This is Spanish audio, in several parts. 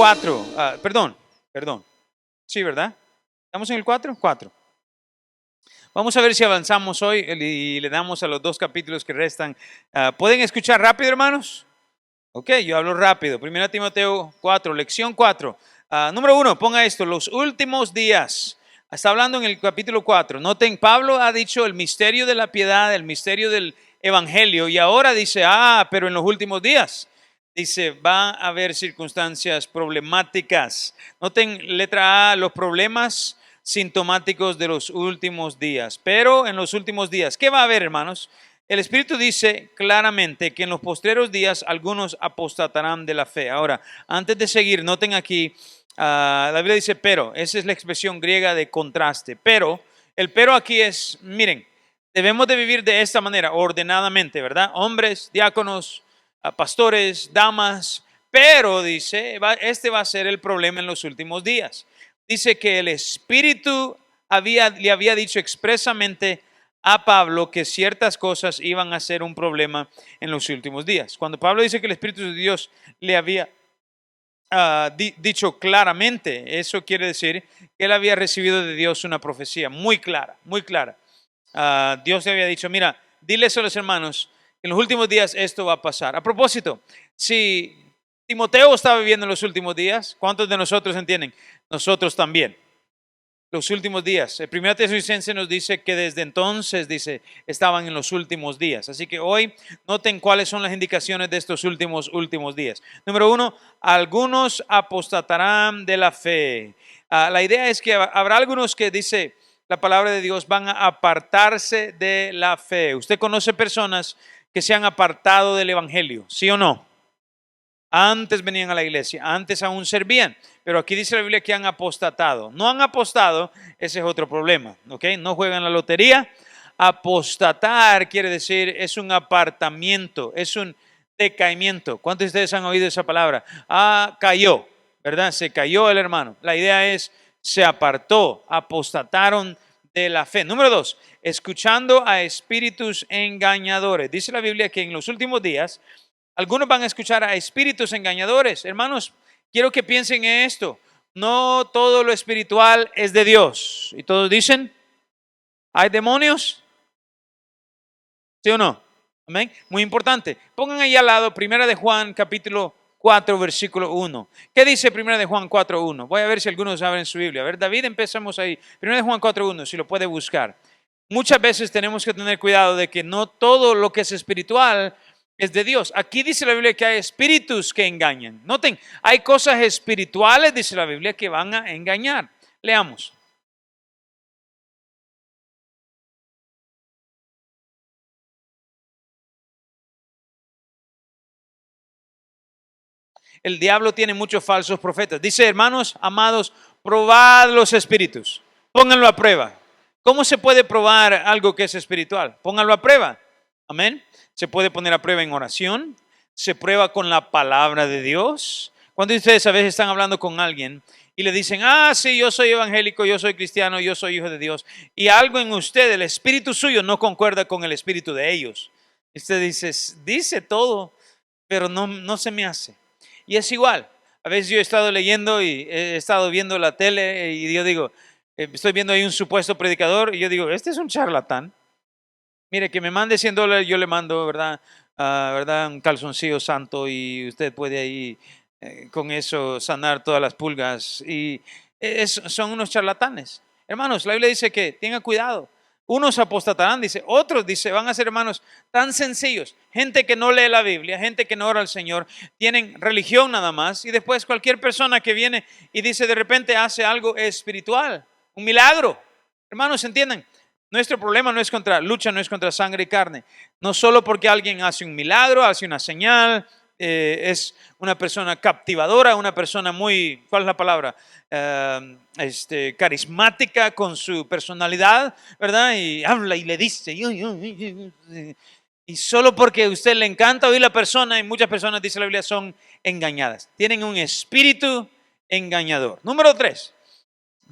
4. Perdón. Sí, ¿verdad? ¿Estamos en el 4? 4. Vamos a ver si avanzamos hoy y le damos a los 2 capítulos que restan. ¿Pueden escuchar rápido, hermanos? Ok, yo hablo rápido. 1 Timoteo 4, lección 4. Número 1, ponga esto, los últimos días. Está hablando en el capítulo 4. Noten, Pablo ha dicho el misterio de la piedad, el misterio del evangelio, y ahora dice, pero en los últimos días. Dice, va a haber circunstancias problemáticas. Noten, letra A, los problemas sintomáticos de los últimos días. Pero en los últimos días, ¿qué va a haber, hermanos? El Espíritu dice claramente que en los postreros días algunos apostatarán de la fe. Ahora, antes de seguir, noten aquí, la Biblia dice pero, esa es la expresión griega de contraste. Pero, el pero aquí es, miren, debemos de vivir de esta manera, ordenadamente, ¿verdad? Hombres, diáconos, pastores, damas, pero dice, este va a ser el problema en los últimos días. Dice que el Espíritu le había dicho expresamente a Pablo que ciertas cosas iban a ser un problema en los últimos días. Cuando Pablo dice que el Espíritu de Dios le había dicho claramente, eso quiere decir que él había recibido de Dios una profecía muy clara, muy clara. Dios le había dicho, mira, diles a los hermanos, en los últimos días esto va a pasar. A propósito, si Timoteo estaba viviendo en los últimos días, ¿cuántos de nosotros entienden? Nosotros también. Los últimos días. El 1 Tesalonicenses nos dice que desde entonces, dice, estaban en los últimos días. Así que hoy noten cuáles son las indicaciones de estos últimos días. Número 1, algunos apostatarán de la fe. La idea es que habrá algunos que, dice la palabra de Dios, van a apartarse de la fe. ¿Usted conoce personas que se han apartado del evangelio? ¿Sí o no? Antes venían a la iglesia, antes aún servían, pero aquí dice la Biblia que han apostatado. No han apostado, ese es otro problema, ¿ok? No juegan la lotería. Apostatar quiere decir, es un apartamiento, es un decaimiento. ¿Cuántos de ustedes han oído esa palabra? Cayó, ¿verdad? Se cayó el hermano. La idea es, se apartó, apostataron de la fe. Número 2, escuchando a espíritus engañadores. Dice la Biblia que en los últimos días, algunos van a escuchar a espíritus engañadores. Hermanos, quiero que piensen en esto. No todo lo espiritual es de Dios. Y todos dicen, ¿hay demonios? ¿Sí o no? Amén. Muy importante. Pongan ahí al lado 1 de Juan capítulo 4 versículo 1. ¿Qué dice 1 de Juan 4, 1? Voy a ver si algunos saben su Biblia. A ver, David, empezamos ahí. 1 de Juan 4, 1, si lo puede buscar. Muchas veces tenemos que tener cuidado de que no todo lo que es espiritual es de Dios. Aquí dice la Biblia que hay espíritus que engañan. Noten, hay cosas espirituales, dice la Biblia, que van a engañar. Leamos. El diablo tiene muchos falsos profetas. Dice, hermanos, amados, probad los espíritus. Pónganlo a prueba. ¿Cómo se puede probar algo que es espiritual? Pónganlo a prueba. Amén. Se puede poner a prueba en oración. Se prueba con la palabra de Dios. Cuando ustedes a veces están hablando con alguien y le dicen, sí, yo soy evangélico, yo soy cristiano, yo soy hijo de Dios, y algo en usted, el espíritu suyo, no concuerda con el espíritu de ellos. Usted dice todo, pero no se me hace. Y es igual. A veces yo he estado leyendo y he estado viendo la tele y yo digo, estoy viendo ahí un supuesto predicador y yo digo, este es un charlatán. Mire, que me mande $100, yo le mando, ¿verdad? ¿Verdad? Un calzoncillo santo y usted puede ahí con eso sanar todas las pulgas. Y son unos charlatanes. Hermanos, la Biblia dice que tengan cuidado. Unos apostatarán, dice, otros, dice, van a ser hermanos tan sencillos. Gente que no lee la Biblia, gente que no ora al Señor, tienen religión nada más. Y después cualquier persona que viene y dice de repente hace algo espiritual, un milagro. Hermanos, ¿entienden? Nuestro problema no es contra sangre y carne. No solo porque alguien hace un milagro, hace una señal, es una persona captivadora, una persona muy, ¿cuál es la palabra? Carismática con su personalidad, ¿verdad? Y habla y le dice. Y solo porque a usted le encanta oír la persona, y muchas personas, dice la Biblia, son engañadas. Tienen un espíritu engañador. Número 3.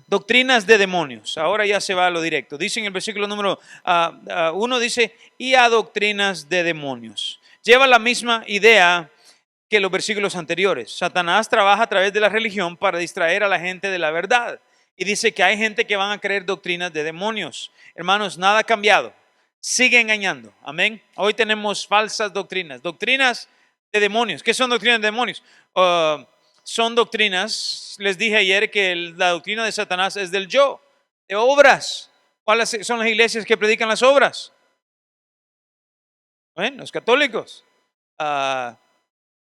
Doctrinas de demonios. Ahora ya se va a lo directo. Dice en el versículo número 1, dice, y a doctrinas de demonios. Lleva la misma idea que los versículos anteriores. Satanás trabaja a través de la religión para distraer a la gente de la verdad. Y dice que hay gente que van a creer doctrinas de demonios. Hermanos, nada ha cambiado. Sigue engañando. Amén. Hoy tenemos falsas doctrinas. Doctrinas de demonios. ¿Qué son doctrinas de demonios? Son doctrinas, les dije ayer que la doctrina de Satanás es del yo, de obras. ¿Cuáles son las iglesias que predican las obras? Bueno, los católicos.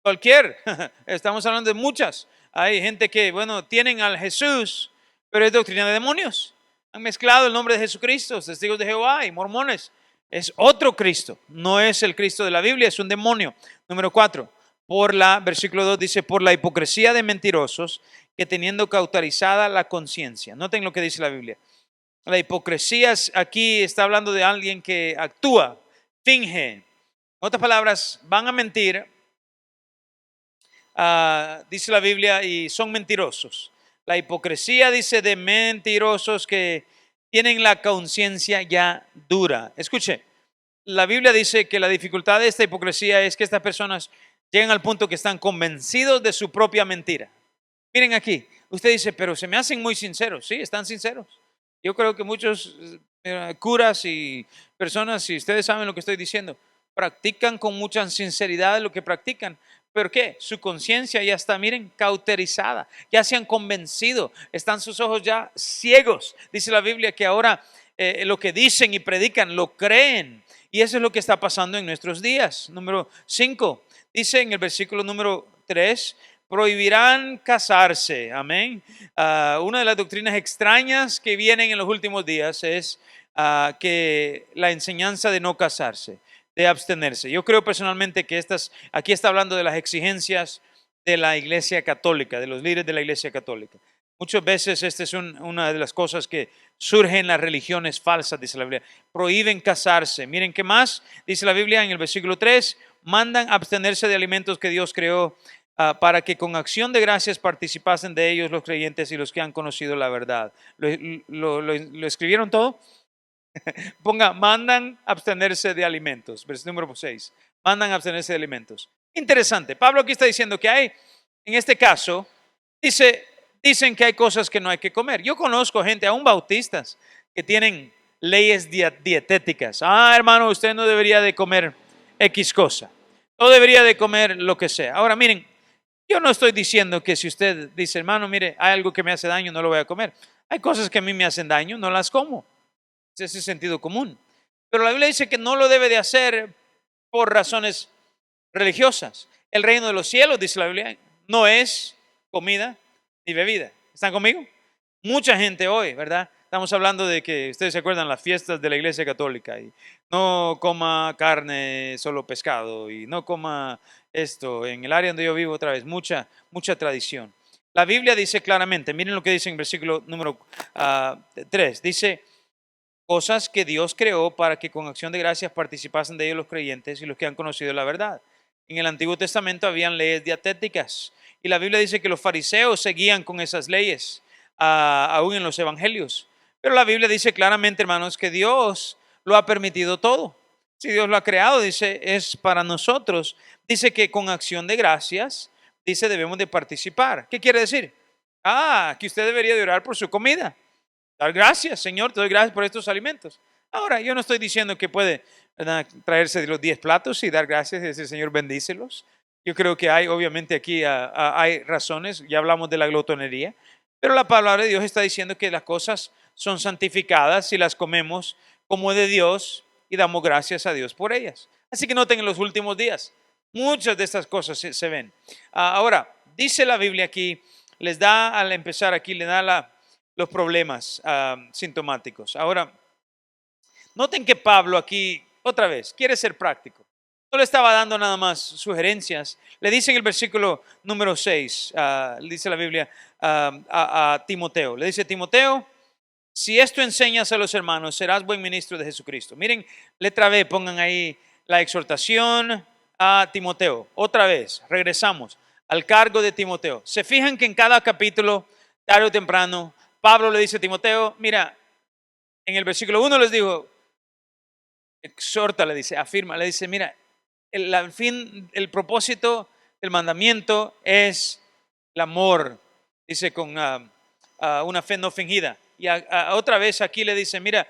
Cualquier, estamos hablando de muchas. Hay gente que, bueno, tienen al Jesús, pero es doctrina de demonios. Han mezclado el nombre de Jesucristo, testigos de Jehová y mormones. Es otro Cristo, no es el Cristo de la Biblia, es un demonio. Número 4, versículo 2 dice, por la hipocresía de mentirosos que teniendo cauterizada la conciencia. Noten lo que dice la Biblia. La hipocresía aquí está hablando de alguien que actúa, finge. En otras palabras, van a mentir, dice la Biblia, y son mentirosos. La hipocresía dice de mentirosos que tienen la conciencia ya dura. Escuche, la Biblia dice que la dificultad de esta hipocresía es que estas personas llegan al punto que están convencidos de su propia mentira. Miren aquí, usted dice, pero se me hacen muy sinceros. Sí, están sinceros. Yo creo que muchos curas y personas, si ustedes saben lo que estoy diciendo, practican con mucha sinceridad lo que practican. ¿Pero qué? Su conciencia ya está, miren, cauterizada. Ya se han convencido. Están sus ojos ya ciegos. Dice la Biblia que ahora lo que dicen y predican lo creen. Y eso es lo que está pasando en nuestros días. Número 5. Dice en el versículo número 3, prohibirán casarse. Amén. Una de las doctrinas extrañas que vienen en los últimos días es que la enseñanza de no casarse, de abstenerse. Yo creo personalmente que aquí está hablando de las exigencias de la Iglesia Católica, de los líderes de la Iglesia Católica. Muchas veces esta es una de las cosas que surgen en las religiones falsas, dice la Biblia. Prohíben casarse. Miren qué más, dice la Biblia en el versículo 3, mandan abstenerse de alimentos que Dios creó para que con acción de gracias participasen de ellos los creyentes y los que han conocido la verdad. ¿Lo escribieron todo? Ponga, mandan abstenerse de alimentos. Versículo número 6. Mandan abstenerse de alimentos. Interesante. Pablo aquí está diciendo que hay, en este caso, dicen que hay cosas que no hay que comer. Yo conozco gente, aún bautistas, que tienen leyes dietéticas. Hermano, usted no debería de comer X cosa. No debería de comer lo que sea. Ahora, miren, yo no estoy diciendo que si usted dice, hermano, mire, hay algo que me hace daño, no lo voy a comer. Hay cosas que a mí me hacen daño, no las como. Ese es sentido común. Pero la Biblia dice que no lo debe de hacer por razones religiosas. El reino de los cielos, dice la Biblia, no es comida ni bebida. ¿Están conmigo? Mucha gente hoy, ¿verdad? Estamos hablando de que ustedes se acuerdan las fiestas de la Iglesia Católica y no coma carne, solo pescado, y no coma esto. En el área donde yo vivo otra vez, mucha tradición. La Biblia dice claramente, miren lo que dice en versículo número 3, dice, cosas que Dios creó para que con acción de gracias participasen de ellos los creyentes y los que han conocido la verdad. En el Antiguo Testamento habían leyes dietéticas y la Biblia dice que los fariseos seguían con esas leyes, aún en los evangelios. Pero la Biblia dice claramente, hermanos, que Dios lo ha permitido todo. Si Dios lo ha creado, dice, es para nosotros. Dice que con acción de gracias, dice, debemos de participar. ¿Qué quiere decir? Que usted debería de orar por su comida. Dar gracias, Señor, te doy gracias por estos alimentos. Ahora, yo no estoy diciendo que puede, ¿verdad?, traerse de los 10 platos y dar gracias y decir, Señor, bendícelos. Yo creo que hay, obviamente aquí hay razones, ya hablamos de la glotonería, pero la palabra de Dios está diciendo que las cosas son santificadas si las comemos como de Dios y damos gracias a Dios por ellas. Así que noten en los últimos días, muchas de estas cosas se ven. Ahora, dice la Biblia aquí, les da al empezar aquí, le da los problemas sintomáticos. Ahora, noten que Pablo aquí, otra vez, quiere ser práctico. No le estaba dando nada más sugerencias. Le dice en el versículo número 6, dice la Biblia a Timoteo. Le dice, Timoteo, si esto enseñas a los hermanos, serás buen ministro de Jesucristo. Miren, letra B, pongan ahí la exhortación a Timoteo. Otra vez, regresamos al cargo de Timoteo. Se fijan que en cada capítulo, tarde o temprano, Pablo le dice a Timoteo, mira, en el versículo 1 les dijo, exhorta, le dice, afirma, le dice, mira, el propósito el mandamiento es el amor, dice con una fe no fingida. Y otra vez aquí le dice, mira,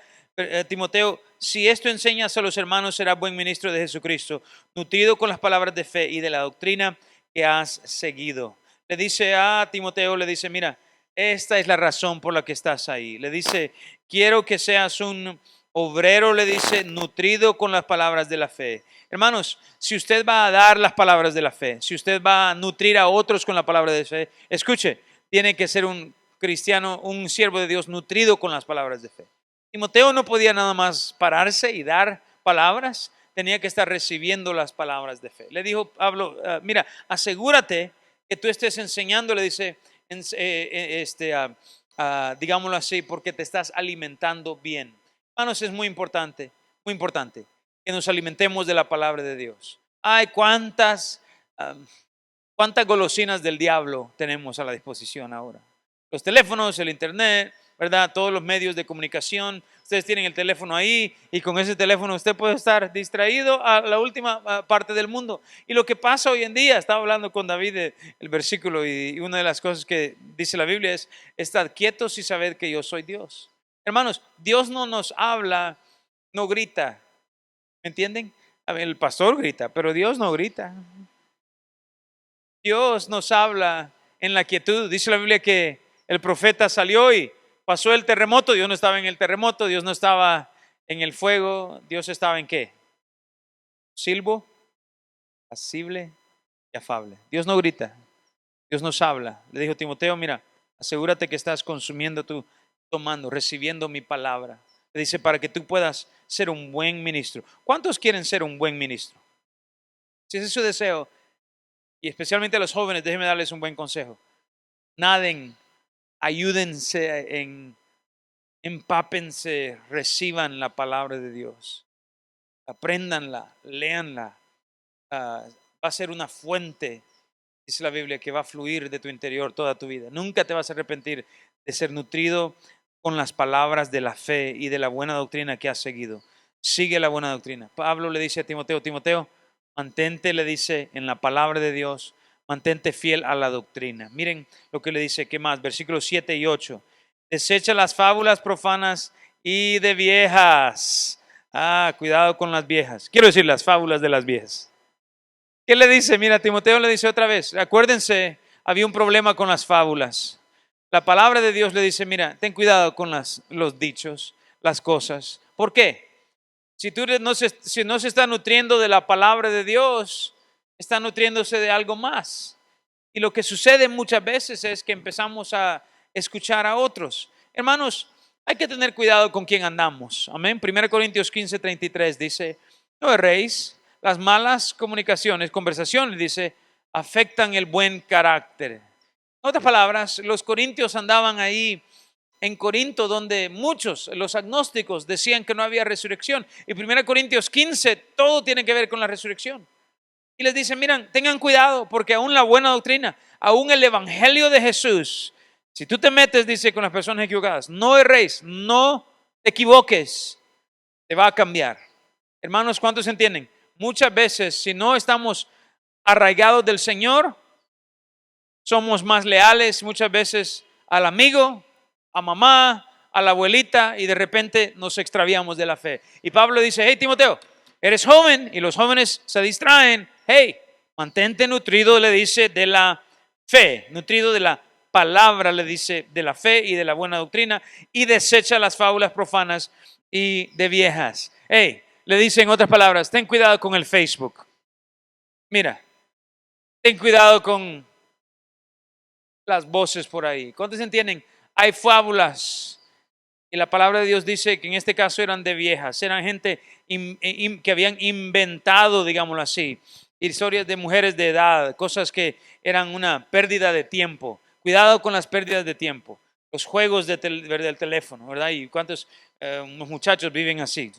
Timoteo, si esto enseñas a los hermanos, serás buen ministro de Jesucristo, nutrido con las palabras de fe y de la doctrina que has seguido. Le dice a Timoteo, le dice, mira, esta es la razón por la que estás ahí. Le dice, quiero que seas un obrero, le dice, nutrido con las palabras de la fe. Hermanos, si usted va a dar las palabras de la fe, si usted va a nutrir a otros con la palabra de fe, escuche, tiene que ser un cristiano, un siervo de Dios nutrido con las palabras de fe. Timoteo no podía nada más pararse y dar palabras, tenía que estar recibiendo las palabras de fe. Le dijo Pablo, mira, asegúrate que tú estés enseñando, le dice, digámoslo así, porque te estás alimentando bien. Hermanos, es muy importante que nos alimentemos de la palabra de Dios. Ay, cuántas golosinas del diablo tenemos a la disposición ahora. Los teléfonos, el internet, ¿verdad? Todos los medios de comunicación. Ustedes tienen el teléfono ahí y con ese teléfono usted puede estar distraído a la última parte del mundo. Y lo que pasa hoy en día, estaba hablando con David el versículo y una de las cosas que dice la Biblia es, estad quietos y sabed que yo soy Dios. Hermanos, Dios no nos habla, no grita. ¿Me entienden? A ver, el pastor grita, pero Dios no grita. Dios nos habla en la quietud. Dice la Biblia que el profeta salió y pasó el terremoto. Dios no estaba en el terremoto, Dios no estaba en el fuego. Dios estaba en ¿qué? Silbo, pasible y afable. Dios no grita, Dios nos habla. Le dijo Timoteo, mira, asegúrate que estás consumiendo tomando, recibiendo mi palabra. Le dice para que tú puedas ser un buen ministro. ¿Cuántos quieren ser un buen ministro? Si ese es su deseo, y especialmente a los jóvenes, déjenme darles un buen consejo. Naden, ayúdense, empápense, reciban la palabra de Dios. Apréndanla, léanla. Va a ser una fuente, dice la Biblia, que va a fluir de tu interior toda tu vida. Nunca te vas a arrepentir de ser nutrido con las palabras de la fe y de la buena doctrina que has seguido. Sigue la buena doctrina. Pablo le dice a Timoteo, Timoteo, mantente, le dice, en la palabra de Dios, mantente fiel a la doctrina. Miren lo que le dice, ¿qué más? Versículos 7 y 8. Desecha las fábulas profanas y de viejas. Cuidado con las viejas. Quiero decir, las fábulas de las viejas. ¿Qué le dice? Mira, Timoteo le dice otra vez, acuérdense, había un problema con las fábulas. La palabra de Dios le dice, mira, ten cuidado con los dichos, las cosas. ¿Por qué? Si no se está nutriendo de la palabra de Dios, está nutriéndose de algo más. Y lo que sucede muchas veces es que empezamos a escuchar a otros. Hermanos, hay que tener cuidado con quién andamos. Amén. 1 Corintios 15:33 dice, no erréis, las malas conversaciones, dice, afectan el buen carácter. En otras palabras, los corintios andaban ahí en Corinto, donde muchos, los agnósticos, decían que no había resurrección. Y 1 Corintios 15, todo tiene que ver con la resurrección. Y les dicen, miren, tengan cuidado, porque aún la buena doctrina, aún el evangelio de Jesús, si tú te metes, dice, con las personas equivocadas, no erréis, no te equivoques, te va a cambiar. Hermanos, ¿cuántos entienden? Muchas veces, si no estamos arraigados del Señor, somos más leales muchas veces al amigo, a mamá, a la abuelita, y de repente nos extraviamos de la fe. Y Pablo dice, hey Timoteo, eres joven, y los jóvenes se distraen. Hey, mantente nutrido, le dice, de la fe, nutrido de la palabra, le dice, de la fe y de la buena doctrina, y desecha las fábulas profanas y de viejas. Hey, le dice en otras palabras, ten cuidado con el Facebook. Mira, ten cuidado con las voces por ahí. ¿Cuántos entienden? Hay fábulas. Y la palabra de Dios dice que en este caso eran de viejas. Eran gente que habían inventado, digámoslo así, historias de mujeres de edad, cosas que eran una pérdida de tiempo. Cuidado con las pérdidas de tiempo. Los juegos del teléfono, ¿verdad? Y cuántos unos muchachos viven así.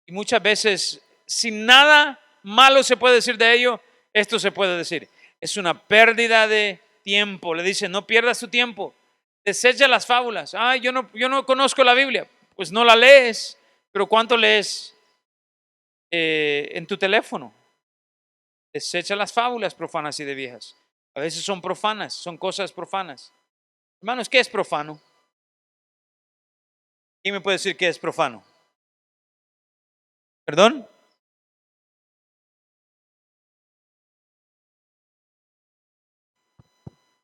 Y muchas veces, sin nada malo se puede decir de ello, esto se puede decir. Es una pérdida de tiempo. Le dice, no pierdas tu tiempo. Desecha las fábulas. Yo no conozco la Biblia. Pues no la lees. Pero ¿cuánto lees en tu teléfono? Desecha las fábulas profanas y de viejas. A veces son profanas, son cosas profanas. Hermanos, ¿qué es profano? ¿Quién me puede decir qué es profano? ¿Perdón?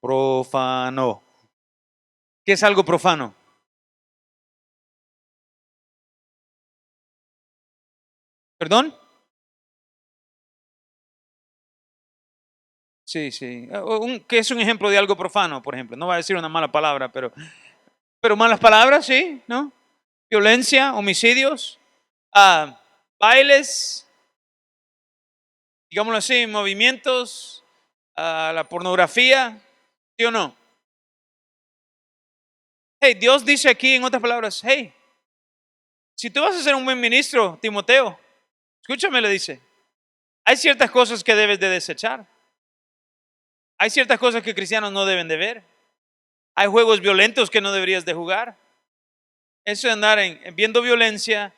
Profano. ¿Qué es algo profano? ¿Perdón? Sí, sí. ¿Qué es un ejemplo de algo profano, por ejemplo? No va a decir una mala palabra, pero malas palabras, sí, ¿no? Violencia, homicidios, ah, bailes, digámoslo así, movimientos, la pornografía, ¿sí o no? Hey, Dios dice aquí en otras palabras, hey, si tú vas a ser un buen ministro, Timoteo, escúchame, le dice, hay ciertas cosas que debes de desechar. Hay ciertas cosas que cristianos no deben de ver. Hay juegos violentos que no deberías de jugar. Eso de andar viendo violencia,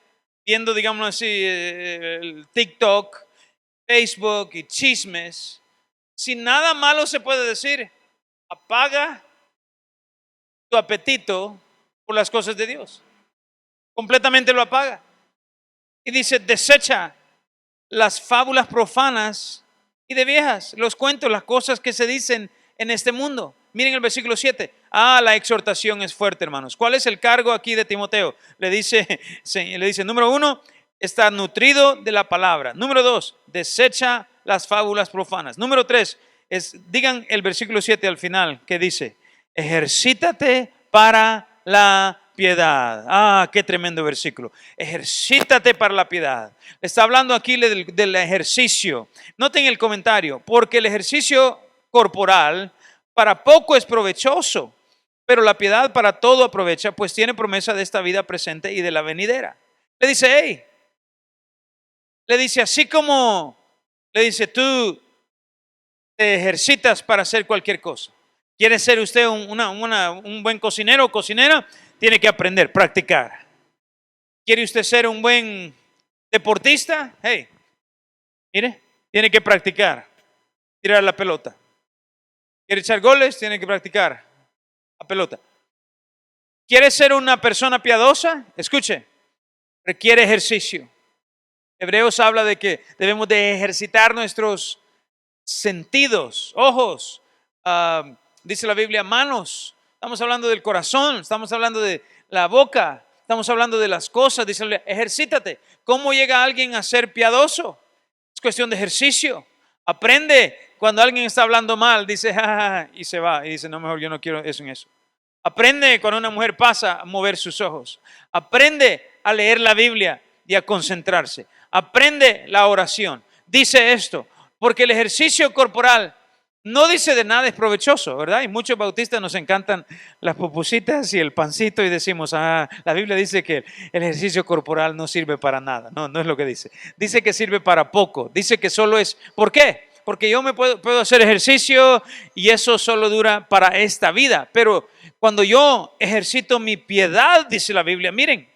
viendo, digamos así, el TikTok, Facebook y chismes, sin nada malo se puede decir, apaga tu apetito por las cosas de Dios. Completamente lo apaga. Y dice, desecha las fábulas profanas y de viejas, los cuentos, las cosas que se dicen en este mundo. Miren el versículo 7. La exhortación es fuerte, hermanos. ¿Cuál es el cargo aquí de Timoteo? Le dice, número 1, está nutrido de la palabra. Número 2, desecha las fábulas profanas. Número 3, digan el versículo 7 al final, que dice, ejercítate para la piedad. Qué tremendo versículo. Ejercítate para la piedad. Está hablando aquí del ejercicio. Noten el comentario, porque el ejercicio corporal para poco es provechoso, pero la piedad para todo aprovecha, pues tiene promesa de esta vida presente y de la venidera. Le dice, hey, le dice, así como, le dice, tú te ejercitas para hacer cualquier cosa. ¿Quiere ser usted un buen cocinero o cocinera? Tiene que aprender, practicar. ¿Quiere usted ser un buen deportista? Hey, mire, tiene que practicar, tirar la pelota. ¿Quiere echar goles? Tiene que practicar la pelota. ¿Quiere ser una persona piadosa? Escuche, requiere ejercicio. Hebreos habla de que debemos de ejercitar nuestros sentidos, ojos, dice la Biblia, manos. Estamos hablando del corazón, estamos hablando de la boca, estamos hablando de las cosas. Dice la Biblia, ejercítate. ¿Cómo llega alguien a ser piadoso? Es cuestión de ejercicio. Aprende cuando alguien está hablando mal, dice, y se va, y dice, no, mejor yo no quiero eso en eso. Aprende cuando una mujer pasa a mover sus ojos. Aprende a leer la Biblia y a concentrarse. Aprende la oración. Dice esto, porque el ejercicio corporal no dice de nada es provechoso, ¿verdad? Y muchos bautistas nos encantan las pupusitas y el pancito y decimos, la Biblia dice que el ejercicio corporal no sirve para nada. No, no es lo que dice. Dice que sirve para poco. Dice que solo es, ¿por qué? Porque yo puedo hacer ejercicio y eso solo dura para esta vida. Pero cuando yo ejercito mi piedad, dice la Biblia, miren,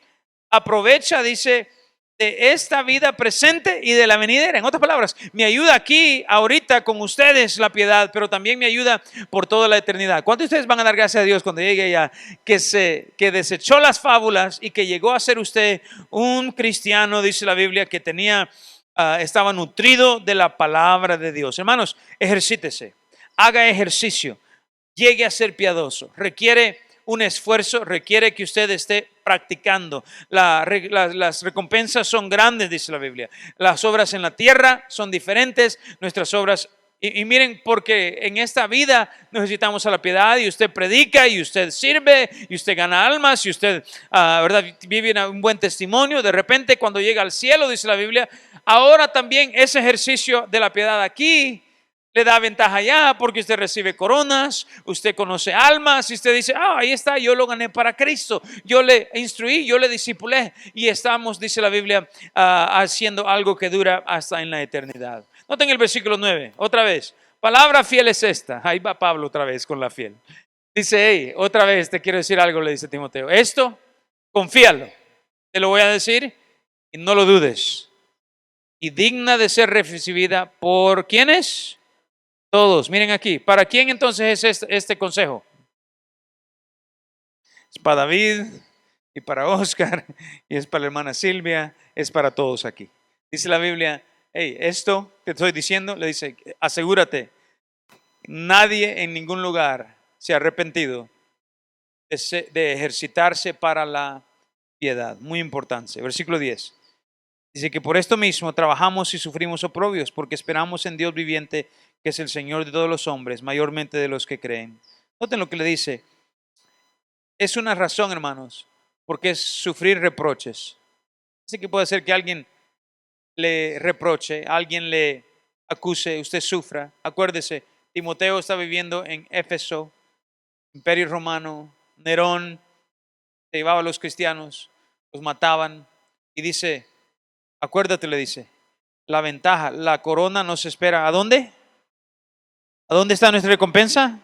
aprovecha, dice, de esta vida presente y de la venidera. En otras palabras, me ayuda aquí, ahorita con ustedes la piedad, pero también me ayuda por toda la eternidad. ¿Cuántos de ustedes van a dar gracias a Dios cuando llegue ya que desechó las fábulas y que llegó a ser usted un cristiano, dice la Biblia, que estaba nutrido de la palabra de Dios? Hermanos, ejercítese, haga ejercicio, llegue a ser piadoso. Requiere un esfuerzo, requiere que usted esté practicando. Las recompensas son grandes, dice la Biblia. Las obras en la tierra son diferentes, nuestras obras. Y miren, porque en esta vida necesitamos a la piedad, y usted predica, y usted sirve, y usted gana almas, y usted, ¿verdad?, vive un buen testimonio. De repente, cuando llega al cielo, dice la Biblia, ahora también ese ejercicio de la piedad aquí le da ventaja ya, porque usted recibe coronas, usted conoce almas, y usted dice, ahí está, yo lo gané para Cristo, yo le instruí, yo le discipulé, y estamos, dice la Biblia, haciendo algo que dura hasta en la eternidad. Noten el versículo 9, otra vez, palabra fiel es esta. Ahí va Pablo otra vez con la fiel. Dice, hey, otra vez te quiero decir algo, le dice Timoteo, esto, confíalo, te lo voy a decir y no lo dudes. y digna de ser recibida por ¿quiénes? Todos. Miren aquí, ¿para quién entonces es este consejo? Es para David y para Oscar y es para la hermana Silvia, es para todos aquí. Dice la Biblia, hey, esto que estoy diciendo, le dice, asegúrate, nadie en ningún lugar se ha arrepentido de ejercitarse para la piedad. Muy importante. Versículo 10. Dice que por esto mismo trabajamos y sufrimos oprobios, porque esperamos en Dios viviente, que es el Señor de todos los hombres, mayormente de los que creen. Noten lo que le dice. Es una razón, hermanos, porque es sufrir reproches. Dice que puede ser que alguien le reproche, alguien le acuse, usted sufra. Acuérdese, Timoteo está viviendo en Éfeso, Imperio Romano, Nerón se llevaba a los cristianos, los mataban. Y dice, acuérdate, le dice, la ventaja, la corona nos espera. ¿A dónde? ¿A dónde está nuestra recompensa?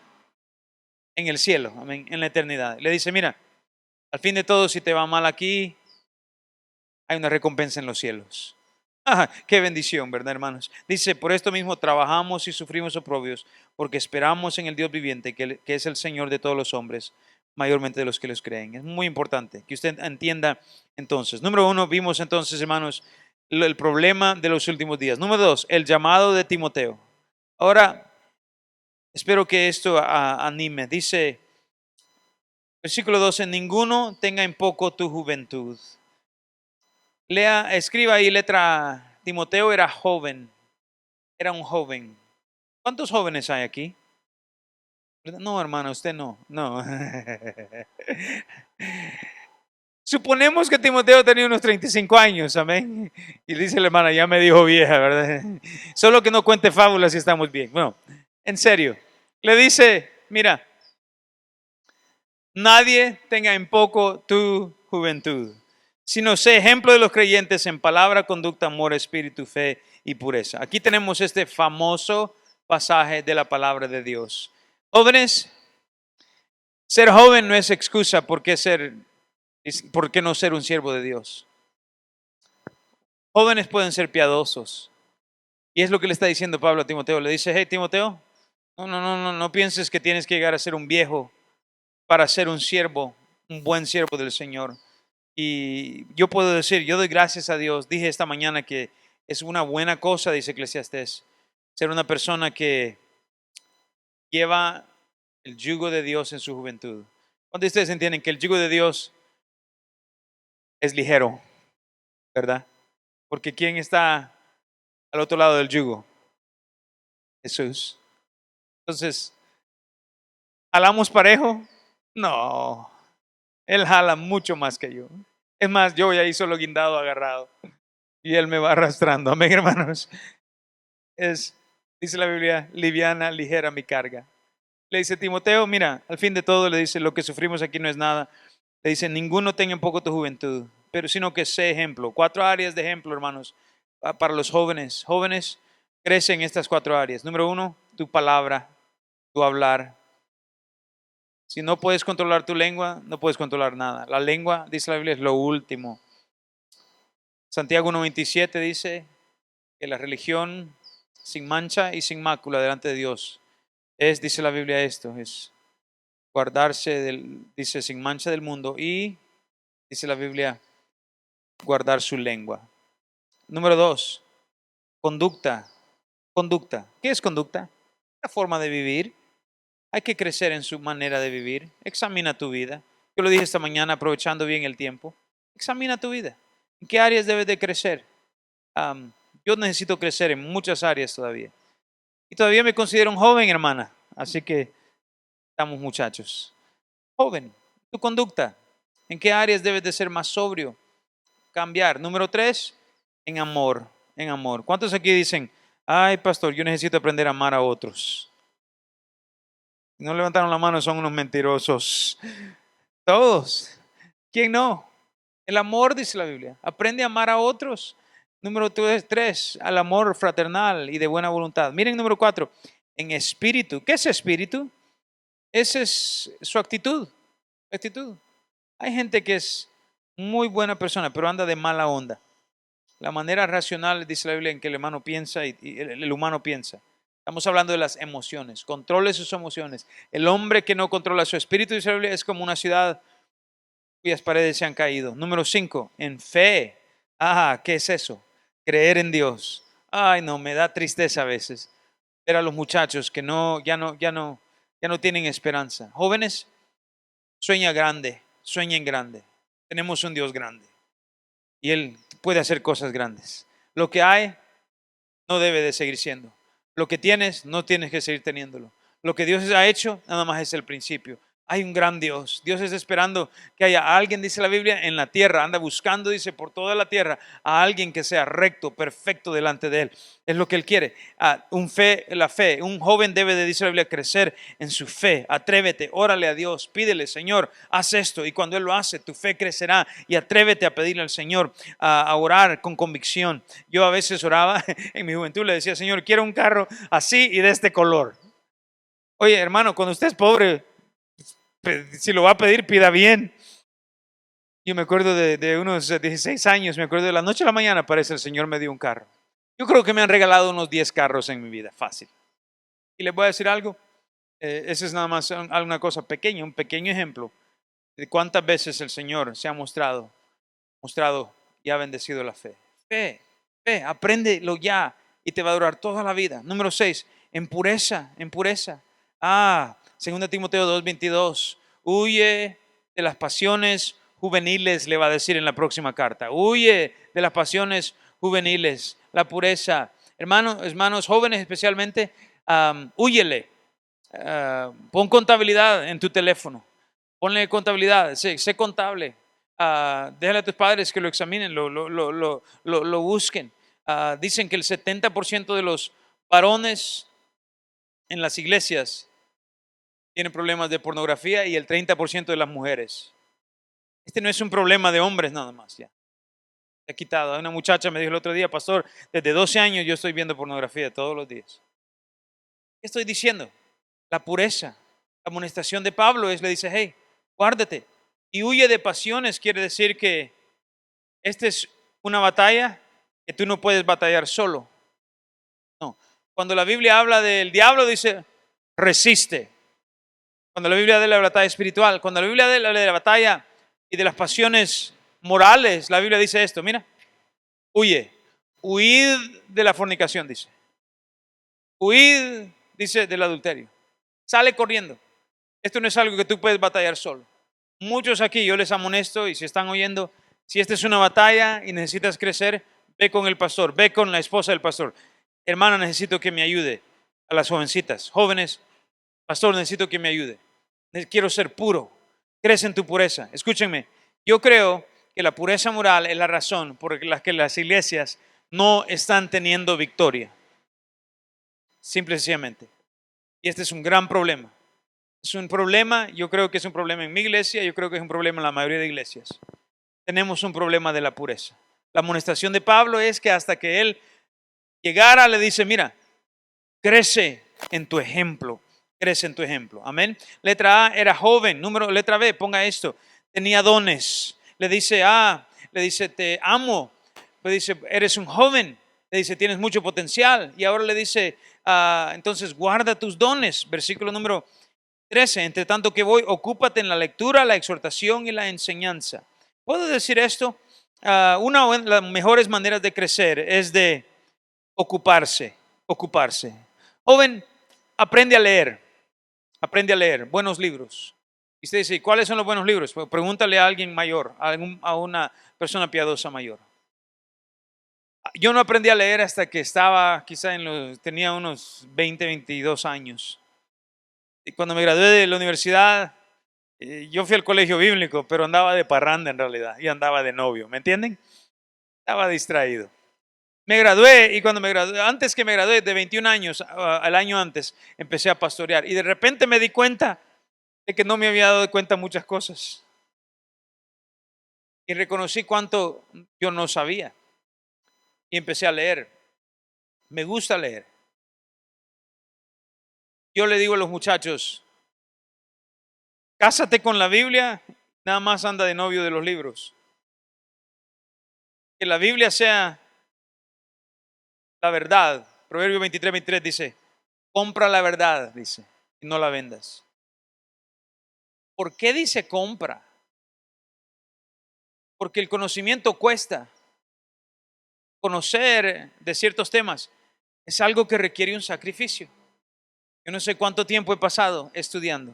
En el cielo, amén, en la eternidad. Le dice, mira, al fin de todo, si te va mal aquí, hay una recompensa en los cielos. Ah, qué bendición, ¿verdad, hermanos? Dice, por esto mismo trabajamos y sufrimos oprobios, porque esperamos en el Dios viviente, que es el Señor de todos los hombres, mayormente de los que los creen. Es muy importante que usted entienda entonces. Número uno, vimos entonces, hermanos, el problema de los últimos días. Número dos, el llamado de Timoteo. Ahora, espero que esto anime. Dice, versículo 12, ninguno tenga en poco tu juventud. Lea, escriba ahí letra A. Timoteo era joven, era un joven. ¿Cuántos jóvenes hay aquí? No, hermana, usted no, no. Suponemos que Timoteo tenía unos 35 años, amén. Y dice la hermana, ya me dijo vieja, ¿verdad? Solo que no cuente fábulas si estamos bien. Bueno, en serio, le dice, mira, nadie tenga en poco tu juventud, sino sé ejemplo de los creyentes en palabra, conducta, amor, espíritu, fe y pureza. Aquí tenemos este famoso pasaje de la palabra de Dios. Jóvenes, ser joven no es excusa por qué no ser un siervo de Dios. Jóvenes pueden ser piadosos. Y es lo que le está diciendo Pablo a Timoteo. Le dice, hey Timoteo, no pienses que tienes que llegar a ser un viejo para ser un siervo, un buen siervo del Señor. Y yo puedo decir, yo doy gracias a Dios. Dije esta mañana que es una buena cosa, dice Eclesiastés, ser una persona que lleva el yugo de Dios en su juventud. ¿Cuántos de ustedes entienden que el yugo de Dios es ligero, verdad? Porque ¿quién está al otro lado del yugo? Jesús. Entonces, ¿jalamos parejo? No, Él jala mucho más que yo. Es más, yo voy ahí solo guindado, agarrado. Y Él me va arrastrando. Amén, hermanos. Dice la Biblia, liviana, ligera mi carga. Le dice Timoteo, mira, al fin de todo le dice, lo que sufrimos aquí no es nada. Le dice, ninguno tenga en poco tu juventud, pero sino que sé ejemplo. 4 áreas de ejemplo, hermanos, para los jóvenes. Jóvenes, crece en estas 4 áreas. Número 1, tu palabra, tu hablar. Si no puedes controlar tu lengua, no puedes controlar nada. La lengua, dice la Biblia, es lo último. Santiago 1:27 dice que la religión sin mancha y sin mácula delante de Dios es, dice la Biblia esto, es guardarse dice, sin mancha del mundo y, dice la Biblia, guardar su lengua. Número 2, conducta. Conducta. ¿Qué es conducta? La forma de vivir. Hay que crecer en su manera de vivir. Examina tu vida. Yo lo dije esta mañana aprovechando bien el tiempo. Examina tu vida. ¿En qué áreas debes de crecer? Yo necesito crecer en muchas áreas todavía. Y todavía me considero un joven, hermana. Así que estamos muchachos. Joven, tu conducta. ¿En qué áreas debes de ser más sobrio? Cambiar. Número 3, en amor. En amor. ¿Cuántos aquí dicen, ay, pastor, yo necesito aprender a amar a otros? Si no levantaron la mano, son unos mentirosos. Todos. ¿Quién no? El amor, dice la Biblia. Aprende a amar a otros. Número 3, al amor fraternal y de buena voluntad. Miren, número 4, en espíritu. ¿Qué es espíritu? Esa es su actitud. Actitud. Hay gente que es muy buena persona, pero anda de mala onda. La manera racional, dice la Biblia, en que el humano piensa y el humano piensa. Estamos hablando de las emociones. Controle sus emociones. El hombre que no controla su espíritu, dice la Biblia, es como una ciudad cuyas paredes se han caído. Número 5, en fe. ¿Qué es eso? Creer en Dios. Ay, no, me da tristeza a veces ver a los muchachos que ya no tienen esperanza. Jóvenes, sueña grande, sueñen grande. Tenemos un Dios grande y Él puede hacer cosas grandes. Lo que hay no debe de seguir siendo. Lo que tienes, no tienes que seguir teniéndolo. Lo que Dios ha hecho, nada más es el principio. Hay un gran Dios. Dios está esperando que haya alguien, dice la Biblia, en la tierra. Anda buscando, dice, por toda la tierra, a alguien que sea recto, perfecto delante de Él. Es lo que Él quiere. La fe. Un joven debe de, dice la Biblia, crecer en su fe. Atrévete, órale a Dios, pídele, Señor, haz esto. Y cuando Él lo hace, tu fe crecerá. Y atrévete a pedirle al Señor, a orar con convicción. Yo a veces oraba en mi juventud, le decía, Señor, quiero un carro así y de este color. Oye, hermano, cuando usted es pobre, si lo va a pedir, pida bien. Yo me acuerdo de unos 16 años, me acuerdo de la noche a la mañana, parece el Señor me dio un carro. Yo creo que me han regalado unos 10 carros en mi vida, fácil. Y les voy a decir algo, esa es nada más una cosa pequeña, un pequeño ejemplo de cuántas veces el Señor se ha mostrado y ha bendecido la fe. Fe, apréndelo ya y te va a durar toda la vida. Número 6, en pureza. 2 Timoteo 2:22, huye de las pasiones juveniles, le va a decir en la próxima carta. Huye de las pasiones juveniles, la pureza. Hermanos jóvenes especialmente, húyele. Pon contabilidad en tu teléfono. Ponle contabilidad, sé contable. Déjale a tus padres que lo examinen, lo busquen. Dicen que el 70% de los varones en las iglesias tienen problemas de pornografía y el 30% de las mujeres. Este no es un problema de hombres nada más, ya. Se ha quitado. Una muchacha me dijo el otro día, pastor, desde 12 años yo estoy viendo pornografía todos los días. ¿Qué estoy diciendo? La pureza. La amonestación de Pablo le dice, hey, guárdate y huye de pasiones. Quiere decir que esta es una batalla que tú no puedes batallar solo. No. Cuando la Biblia habla del diablo, dice, resiste. Cuando la Biblia habla de la batalla espiritual, cuando la Biblia habla de la batalla y de las pasiones morales, la Biblia dice esto, mira, huye, huid de la fornicación, dice. Huid, dice, del adulterio. Sale corriendo. Esto no es algo que tú puedes batallar solo. Muchos aquí, yo les amonesto y si están oyendo, si esta es una batalla y necesitas crecer, ve con el pastor, ve con la esposa del pastor. Hermana, necesito que me ayude. A las jovencitas, jóvenes, pastor, necesito que me ayude. Quiero ser puro. Crece en tu pureza. Escúchenme, yo creo que la pureza moral es la razón por la que las iglesias no están teniendo victoria. Simple y sencillamente. Y este es un gran problema. Es un problema, yo creo que es un problema en mi iglesia, yo creo que es un problema en la mayoría de iglesias. Tenemos un problema de la pureza. La amonestación de Pablo es que hasta que él llegara, le dice, mira, crece en tu ejemplo, crece en tu ejemplo. Amén. Letra A, era joven. Letra B, ponga esto, tenía dones. Le dice, te amo. Le dice, eres un joven. Le dice, tienes mucho potencial. Y ahora le dice, entonces guarda tus dones. Versículo número 13, entre tanto que voy, ocúpate en la lectura, la exhortación y la enseñanza. ¿Puedo decir esto? Una de las mejores maneras de crecer es de ocuparse. Joven, aprende a leer buenos libros. Y usted dice, ¿cuáles son los buenos libros? Pues pregúntale a alguien mayor, a una persona piadosa mayor. Yo no aprendí a leer hasta que estaba, tenía unos 20, 22 años. Y cuando me gradué de la universidad, yo fui al colegio bíblico, pero andaba de parranda en realidad y andaba de novio, ¿me entienden? Estaba distraído. Me gradué y cuando antes que me gradué de 21 años, al año antes, empecé a pastorear y de repente me di cuenta de que no me había dado cuenta muchas cosas y reconocí cuánto yo no sabía y empecé a leer. Me gusta leer. Yo le digo a los muchachos, cásate con la Biblia, nada más anda de novio de los libros. Que la Biblia sea la verdad. Proverbio 23:23 dice, compra la verdad, dice, y no la vendas. ¿Por qué dice compra? Porque el conocimiento cuesta. Conocer de ciertos temas es algo que requiere un sacrificio. Yo no sé cuánto tiempo he pasado estudiando.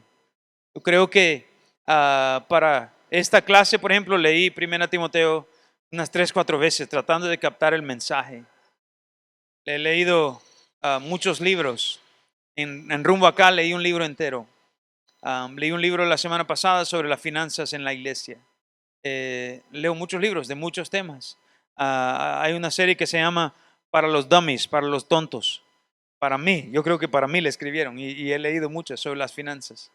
Yo creo que para esta clase, por ejemplo, leí 1 Timoteo unas 3, 4 veces tratando de captar el mensaje. Le he leído muchos libros. En rumbo acá leí un libro entero. Leí un libro la semana pasada sobre las finanzas en la iglesia. Leo muchos libros de muchos temas. Hay una serie que se llama Para los Dummies, para los tontos. Para mí, yo creo que para mí le escribieron y he leído muchas sobre las finanzas.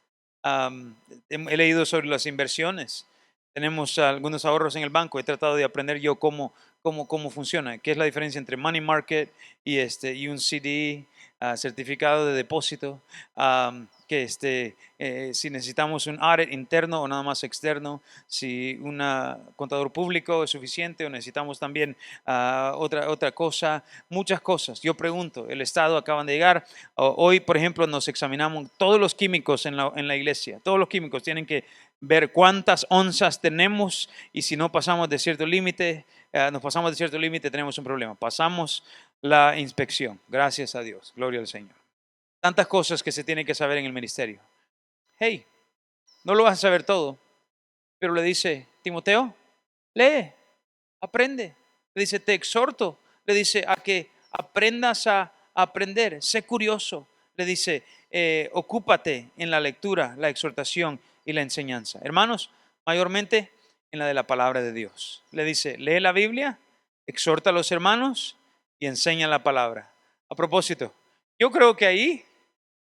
He leído sobre las inversiones. Tenemos algunos ahorros en el banco. He tratado de aprender yo cómo funciona, qué es la diferencia entre money market y un CD, certificado de depósito, si necesitamos un audit interno o nada más externo, si un contador público es suficiente o necesitamos también otra cosa, muchas cosas. Yo pregunto, el Estado acaban de llegar. Hoy, por ejemplo, nos examinamos todos los químicos en la iglesia. Todos los químicos tienen que ver cuántas onzas tenemos y si no pasamos de cierto límite, tenemos un problema. Pasamos la inspección. Gracias a Dios. Gloria al Señor. Tantas cosas que se tienen que saber en el ministerio. Hey, no lo vas a saber todo, pero le dice, Timoteo, lee, aprende. Le dice, te exhorto. Le dice, a que aprendas a aprender. Sé curioso. Le dice, ocúpate en la lectura, la exhortación y la enseñanza. Hermanos, mayormente en la de la palabra de Dios. Le dice, lee la Biblia, exhorta a los hermanos y enseña la palabra. A propósito, yo creo que ahí,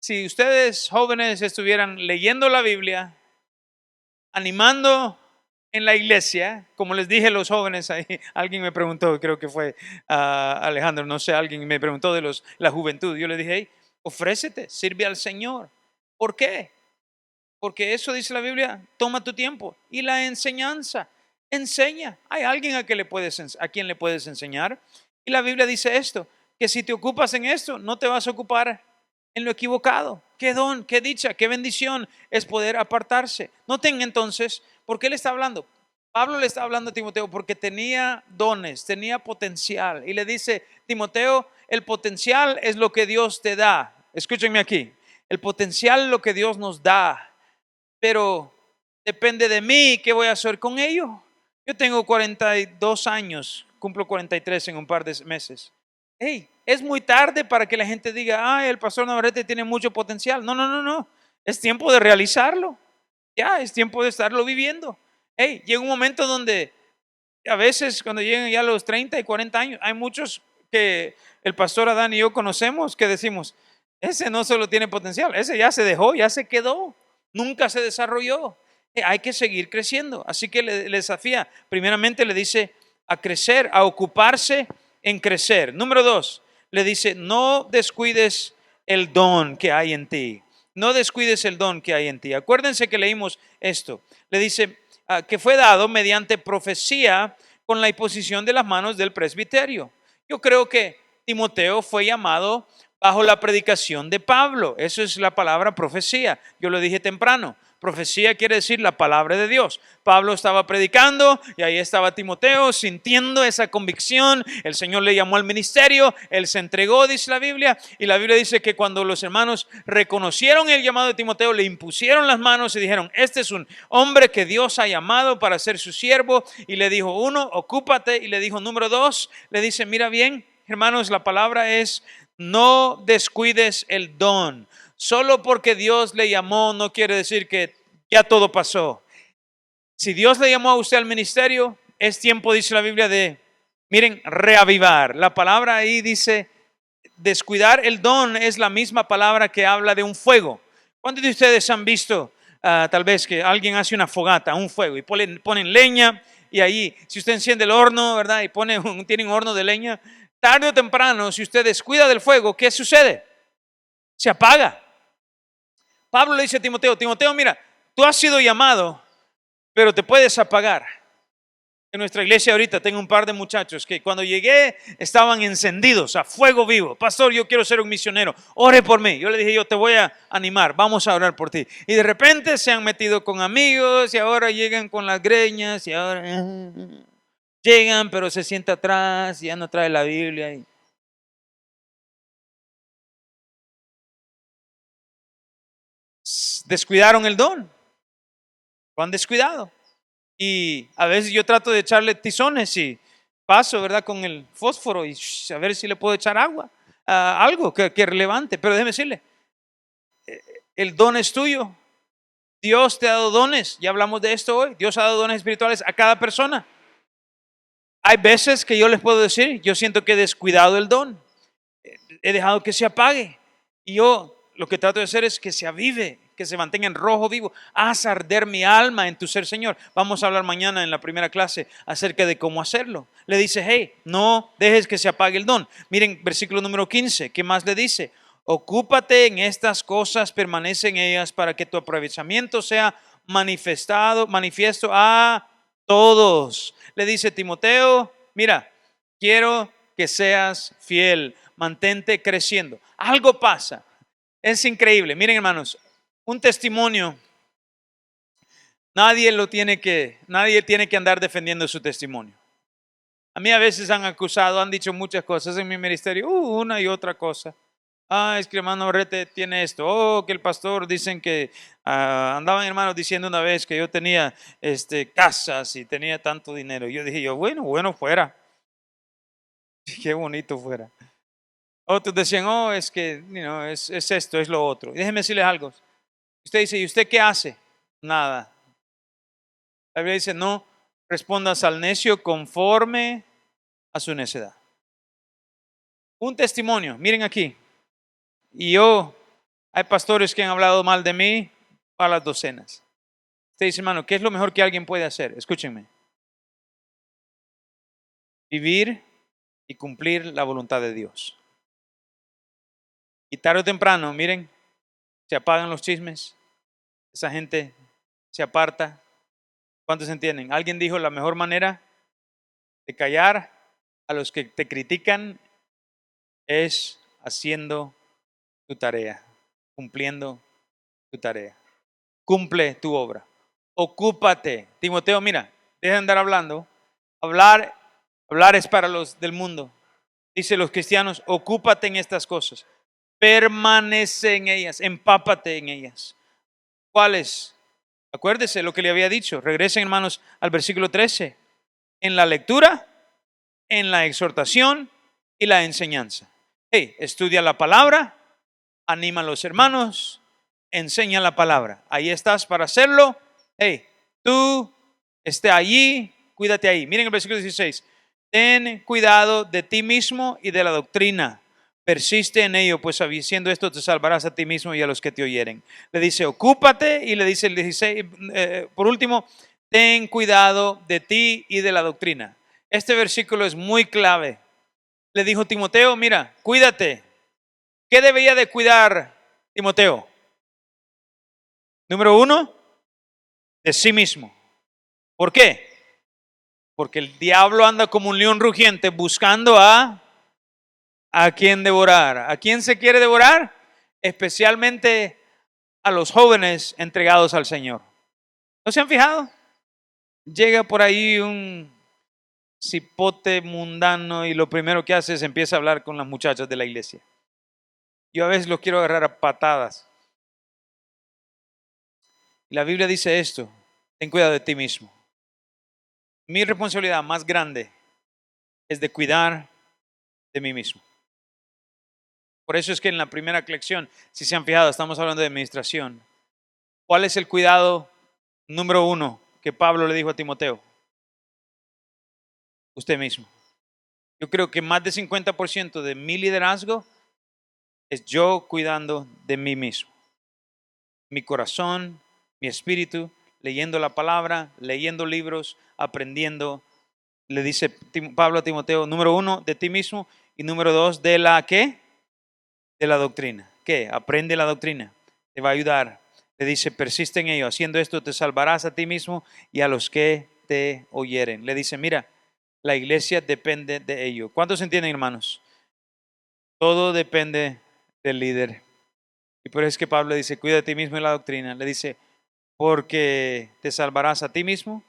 si ustedes jóvenes estuvieran leyendo la Biblia, animando en la iglesia, como les dije a los jóvenes, ahí, alguien me preguntó, creo que fue Alejandro, no sé, alguien me preguntó de la juventud. Yo le dije, hey, ofrécete, sirve al Señor. ¿Por qué? Porque eso dice la Biblia, toma tu tiempo. Y la enseñanza, enseña. Hay alguien a quien le puedes enseñar. Y la Biblia dice esto, que si te ocupas en esto, no te vas a ocupar en lo equivocado. Qué don, qué dicha, qué bendición es poder apartarse. Noten entonces, ¿por qué le está hablando? Pablo le está hablando a Timoteo porque tenía dones, tenía potencial. Y le dice, Timoteo, el potencial es lo que Dios te da. Escúchenme aquí. El potencial es lo que Dios nos da. Pero depende de mí qué voy a hacer con ello. Yo tengo 42 años, cumplo 43 en un par de meses. Hey, es muy tarde para que la gente diga, el pastor Navarrete tiene mucho potencial. No, no, no, no. Es tiempo de realizarlo. Ya, es tiempo de estarlo viviendo. Hey, llega un momento donde a veces cuando llegan ya los 30 y 40 años, hay muchos que el pastor Adán y yo conocemos que decimos, ese no solo tiene potencial, ese ya se dejó, ya se quedó, nunca se desarrolló. Hay que seguir creciendo. Así que le desafía, primeramente le dice a crecer, a ocuparse en crecer. Número 2, le dice, no descuides el don que hay en ti. No descuides el don que hay en ti. Acuérdense que leímos esto. Le dice que fue dado mediante profecía con la imposición de las manos del presbiterio. Yo creo que Timoteo fue llamado bajo la predicación de Pablo. Eso es la palabra profecía. Yo lo dije temprano. Profecía quiere decir la palabra de Dios. Pablo estaba predicando y ahí estaba Timoteo sintiendo esa convicción. El Señor le llamó al ministerio, él se entregó, dice la Biblia. Y la Biblia dice que cuando los hermanos reconocieron el llamado de Timoteo, le impusieron las manos y dijeron, este es un hombre que Dios ha llamado para ser su siervo. Y le dijo, 1, ocúpate. Y le dijo, número 2, le dice, mira bien, hermanos, la palabra es, no descuides el don. Solo porque Dios le llamó no quiere decir que ya todo pasó. Si Dios le llamó a usted al ministerio, es tiempo, dice la Biblia, de, miren, reavivar. La palabra ahí dice, descuidar el don es la misma palabra que habla de un fuego. ¿Cuántos de ustedes han visto tal vez que alguien hace una fogata, un fuego, y ponen leña y ahí, si usted enciende el horno, ¿verdad? Y tiene un horno de leña, tarde o temprano, si usted descuida del fuego, ¿qué sucede? Se apaga. Pablo le dice a Timoteo, Timoteo, mira, tú has sido llamado, pero te puedes apagar. En nuestra iglesia ahorita tengo un par de muchachos que cuando llegué estaban encendidos a fuego vivo. Pastor, yo quiero ser un misionero. Ore por mí. Yo le dije, yo te voy a animar. Vamos a orar por ti. Y de repente se han metido con amigos y ahora llegan con las greñas y ahora llegan, pero se sienta atrás y ya no trae la Biblia. Descuidaron el don. Lo han descuidado. Y a veces yo trato de echarle tizones y paso, ¿verdad? Con el fósforo y a ver si le puedo echar agua. Algo que relevante. Pero déjeme decirle, el don es tuyo. Dios te ha dado dones. Ya hablamos de esto hoy. Dios ha dado dones espirituales a cada persona. Hay veces que yo les puedo decir, yo siento que he descuidado el don. He dejado que se apague. Y yo lo que trato de hacer es que se avive, que se mantenga en rojo vivo. Haz arder mi alma en tu ser, Señor. Vamos a hablar mañana en la primera clase acerca de cómo hacerlo. Le dice, hey, no dejes que se apague el don. Miren, versículo número 15, ¿qué más le dice? Ocúpate en estas cosas, permanece en ellas para que tu aprovechamiento sea manifiesto a todos. Le dice Timoteo, mira, quiero que seas fiel, mantente creciendo. Algo pasa, es increíble. Miren, hermanos, un testimonio, nadie tiene que andar defendiendo su testimonio. A mí a veces han acusado, han dicho muchas cosas en mi ministerio, una y otra cosa. Es que hermano Rete tiene esto. Que el pastor dicen que andaban hermanos diciendo una vez que yo tenía casas y tenía tanto dinero. Yo dije, bueno fuera. Qué bonito fuera. Otros decían, es que es esto, es lo otro. Y déjenme decirles algo. Usted dice, ¿y usted qué hace? Nada. La Biblia dice, no respondas al necio conforme a su necedad. Un testimonio, miren aquí. Y hay pastores que han hablado mal de mí a las docenas. Usted dice, hermano, ¿qué es lo mejor que alguien puede hacer? Escúchenme. Vivir y cumplir la voluntad de Dios. Y tarde o temprano, miren, se apagan los chismes. Esa gente se aparta. ¿Cuántos entienden? Alguien dijo, la mejor manera de callar a los que te critican es haciendo tu tarea, cumpliendo tu tarea. Cumple tu obra. Ocúpate. Timoteo, mira, deja de andar hablando. Hablar es para los del mundo. Dice los cristianos, ocúpate en estas cosas. Permanece en ellas, empápate en ellas. ¿Cuáles? Acuérdese lo que le había dicho. Regresen, hermanos, al versículo 13. En la lectura, en la exhortación y la enseñanza. Hey, estudia la palabra, anima a los hermanos, enseña la palabra. Ahí estás para hacerlo. Hey, tú esté allí, cuídate ahí. Miren el versículo 16. Ten cuidado de ti mismo y de la doctrina. Persiste en ello, pues haciendo esto te salvarás a ti mismo y a los que te oyeren. Le dice, ocúpate, y le dice el 16, por último, ten cuidado de ti y de la doctrina. Este versículo es muy clave. Le dijo Timoteo, mira, cuídate. ¿Qué debería de cuidar Timoteo? Número 1, de sí mismo. ¿Por qué? Porque el diablo anda como un león rugiente buscando a quien devorar. ¿A quién se quiere devorar? Especialmente a los jóvenes entregados al Señor. ¿No se han fijado? Llega por ahí un cipote mundano y lo primero que hace es empieza a hablar con las muchachas de la iglesia. Yo a veces los quiero agarrar a patadas. La Biblia dice esto, ten cuidado de ti mismo. Mi responsabilidad más grande es de cuidar de mí mismo. Por eso es que en la primera lección, si se han fijado, estamos hablando de administración. ¿Cuál es el cuidado número 1 que Pablo le dijo a Timoteo? Usted mismo. Yo creo que más del 50% de mi liderazgo es yo cuidando de mí mismo. Mi corazón, mi espíritu, leyendo la palabra, leyendo libros, aprendiendo. Le dice Pablo a Timoteo, número 1, de ti mismo, y número 2, de la ¿qué? De la doctrina. ¿Qué? Aprende la doctrina. Te va a ayudar. Le dice, persiste en ello. Haciendo esto te salvarás a ti mismo y a los que te oyeren. Le dice, mira, la iglesia depende de ello. ¿Cuántos entienden, hermanos? Todo depende del líder. Y por eso es que Pablo dice, cuida de ti mismo en la doctrina. Le dice, porque te salvarás a ti mismo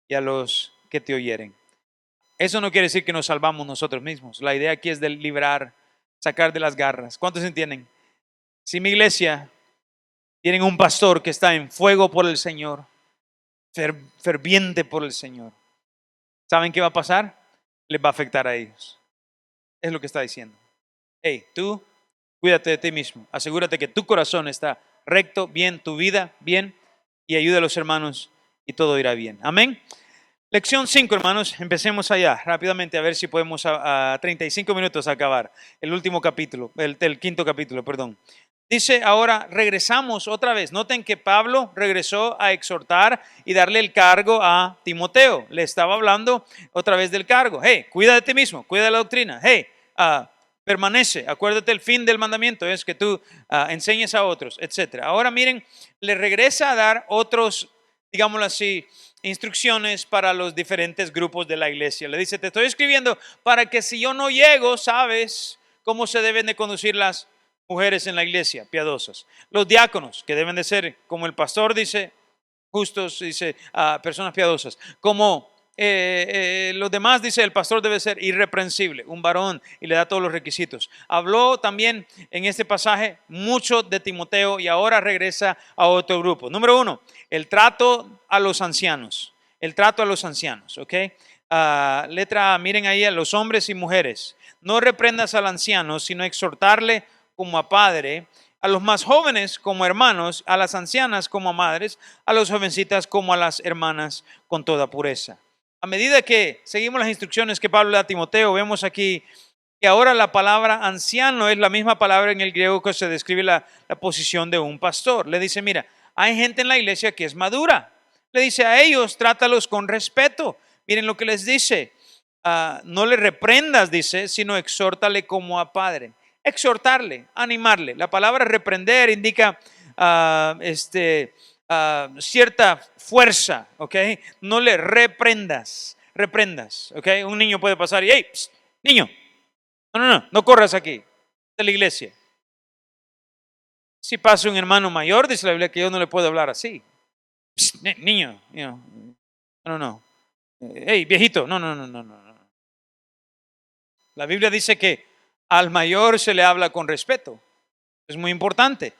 y a los que te oyeren. Eso no quiere decir que nos salvamos nosotros mismos. La idea aquí es de librar, sacar de las garras. ¿Cuántos entienden? Si mi iglesia tiene un pastor que está en fuego por el Señor, ferviente por el Señor, ¿saben qué va a pasar? Les va a afectar a ellos. Es lo que está diciendo. Hey, tú, cuídate de ti mismo. Asegúrate que tu corazón está recto, bien, tu vida bien, y ayuda a los hermanos y todo irá bien. Amén. Lección 5, hermanos. Empecemos allá rápidamente a ver si podemos a 35 minutos acabar el último capítulo, el quinto capítulo, perdón. Dice, ahora regresamos otra vez. Noten que Pablo regresó a exhortar y darle el cargo a Timoteo. Le estaba hablando otra vez del cargo. Hey, cuida de ti mismo, cuida de la doctrina. Hey, permanece, acuérdate, el fin del mandamiento es que tú enseñes a otros, etc. Ahora miren, le regresa a dar otros, digámoslo así, instrucciones para los diferentes grupos de la iglesia. Le dice, te estoy escribiendo para que si yo no llego, sabes cómo se deben de conducir las mujeres en la iglesia, piadosas. Los diáconos, que deben de ser, como el pastor dice, justos, dice, personas piadosas. Como los demás, dice, el pastor debe ser irreprensible, un varón, y le da todos los requisitos. Habló también en este pasaje mucho de Timoteo y ahora regresa a otro grupo. Número 1, el trato a los ancianos. El trato a los ancianos, ¿ok? Letra A, miren ahí a los hombres y mujeres. No reprendas al anciano, sino exhortarle como a padre, a los más jóvenes como hermanos, a las ancianas como a madres, a las jovencitas como a las hermanas con toda pureza. A medida que seguimos las instrucciones que Pablo le da a Timoteo, vemos aquí que ahora la palabra anciano es la misma palabra en el griego que se describe la posición de un pastor. Le dice, mira, hay gente en la iglesia que es madura. Le dice a ellos, trátalos con respeto. Miren lo que les dice. No le reprendas, dice, sino exhórtale como a padre. Exhortarle, animarle. La palabra reprender indica cierta fuerza, ¿ok? No le reprendas, ¿ok? Un niño puede pasar y, hey, psst, niño, no corras aquí, de la iglesia. Si pasa un hermano mayor, dice la Biblia que yo no le puedo hablar así. Psst, niño, no. Hey, viejito, no. La Biblia dice que al mayor se le habla con respeto. Es muy importante.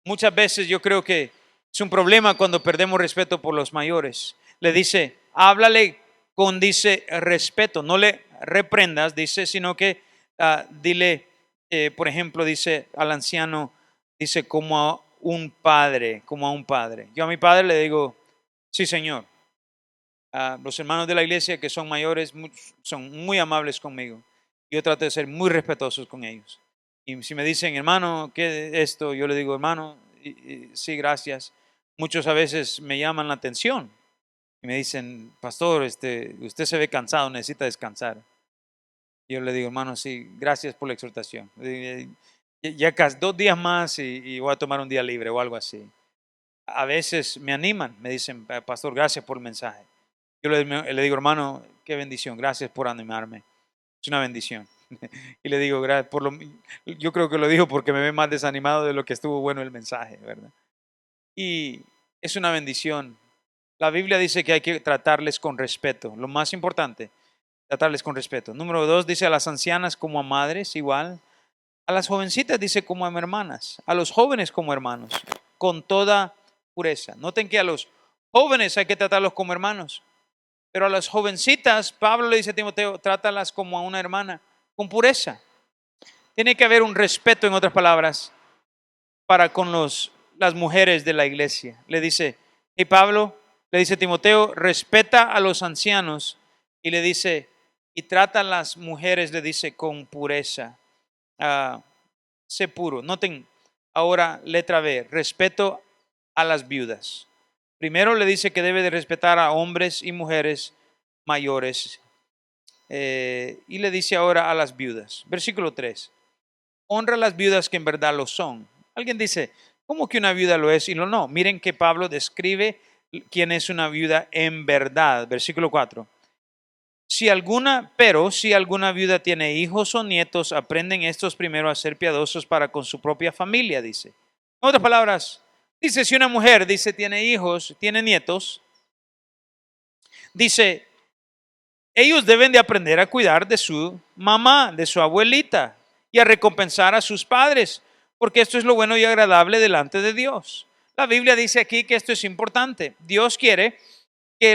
Muchas veces yo creo que es un problema cuando perdemos respeto por los mayores. Le dice, háblale con, dice, respeto. No le reprendas, dice, sino que dile, por ejemplo, dice al anciano, dice como a un padre, como a un padre. Yo a mi padre le digo, sí, señor. Los hermanos de la iglesia que son mayores son muy amables conmigo. Yo trato de ser muy respetuosos con ellos. Y si me dicen, hermano, ¿qué es esto? Yo le digo, hermano, sí, gracias. Muchos a veces me llaman la atención y me dicen, pastor, usted se ve cansado, necesita descansar. Yo le digo, hermano, sí, gracias por la exhortación. Ya casi 2 días más y voy a tomar un día libre o algo así. A veces me animan, me dicen, pastor, gracias por el mensaje. Yo le digo, hermano, qué bendición, gracias por animarme. Es una bendición. Y le digo, yo creo que lo dijo porque me ve más desanimado de lo que estuvo bueno el mensaje, ¿verdad? Y es una bendición. La Biblia dice que hay que tratarles con respeto. Lo más importante, tratarles con respeto. Número 2, dice a las ancianas como a madres, igual. A las jovencitas dice como a hermanas. A los jóvenes como hermanos, con toda pureza. Noten que a los jóvenes hay que tratarlos como hermanos. Pero a las jovencitas, Pablo le dice a Timoteo, trátalas como a una hermana, con pureza. Tiene que haber un respeto, en otras palabras, para con las mujeres de la iglesia. Le dice, y Pablo le dice a Timoteo, respeta a los ancianos. Y le dice, y trata a las mujeres, le dice, con pureza. Sé puro. Noten ahora, letra B, respeto a las viudas. Primero le dice que debe de respetar a hombres y mujeres mayores. Y le dice ahora a las viudas. Versículo 3. Honra a las viudas que en verdad lo son. Alguien dice, ¿cómo que una viuda lo es y lo no? Miren que Pablo describe quién es una viuda en verdad. Versículo 4. Si alguna viuda tiene hijos o nietos, aprenden estos primero a ser piadosos para con su propia familia, dice. En otras palabras, dice, si una mujer, dice, tiene hijos, tiene nietos, dice, ellos deben de aprender a cuidar de su mamá, de su abuelita, y a recompensar a sus padres, porque esto es lo bueno y agradable delante de Dios. La Biblia dice aquí que esto es importante. Dios quiere que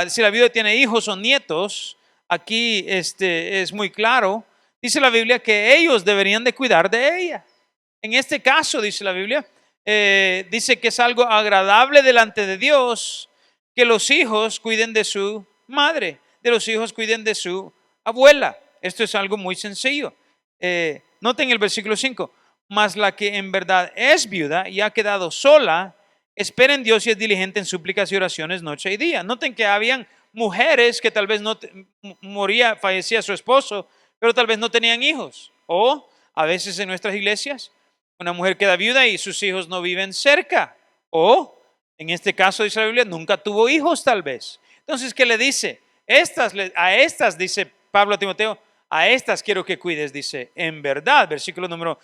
si la viuda tiene hijos o nietos, aquí es muy claro, dice la Biblia que ellos deberían de cuidar de ella. En este caso, dice la Biblia, dice que es algo agradable delante de Dios que los hijos cuiden de su madre, de los hijos cuiden de su abuela. Esto es algo muy sencillo. Noten el versículo 5. Mas la que en verdad es viuda y ha quedado sola, espera en Dios y es diligente en súplicas y oraciones noche y día. Noten que habían mujeres que tal vez fallecía su esposo, pero tal vez no tenían hijos. O a veces en nuestras iglesias, una mujer queda viuda y sus hijos no viven cerca. O, en este caso dice la Biblia, nunca tuvo hijos tal vez. Entonces, ¿qué le dice? A estas, dice Pablo a Timoteo, a estas quiero que cuides, dice, en verdad, versículo número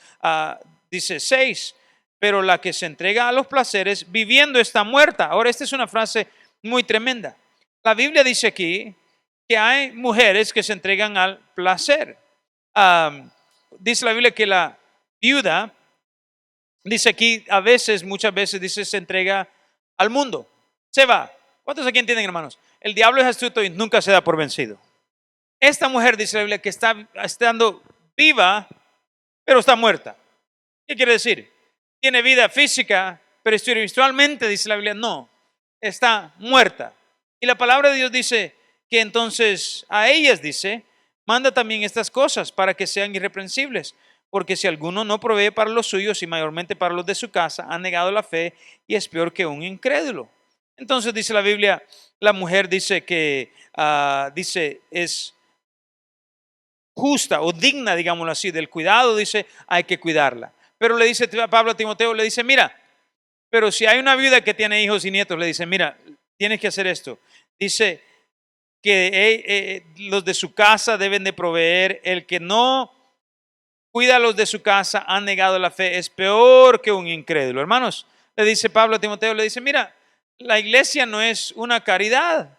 dice 6, pero la que se entrega a los placeres viviendo está muerta. Ahora, esta es una frase muy tremenda. La Biblia dice aquí que hay mujeres que se entregan al placer. Dice la Biblia que la viuda, dice aquí, muchas veces dice, se entrega al mundo. Se va. ¿Cuántos aquí entienden, hermanos? El diablo es astuto y nunca se da por vencido. Esta mujer, dice la Biblia, que está estando viva, pero está muerta. ¿Qué quiere decir? Tiene vida física, pero espiritualmente, dice la Biblia, no, está muerta. Y la palabra de Dios dice que entonces a ellas, dice, manda también estas cosas para que sean irreprensibles. Porque si alguno no provee para los suyos y mayormente para los de su casa, ha negado la fe y es peor que un incrédulo. Entonces dice la Biblia, la mujer dice que es justa o digna, digámoslo así, del cuidado, dice, hay que cuidarla. Pero le dice Pablo a Timoteo, le dice, mira, pero si hay una viuda que tiene hijos y nietos, le dice, mira, tienes que hacer esto. Dice que los de su casa deben de proveer. El que no cuida a los de su casa ha negado la fe, es peor que un incrédulo. Hermanos, le dice Pablo a Timoteo, le dice, mira, la iglesia no es una caridad.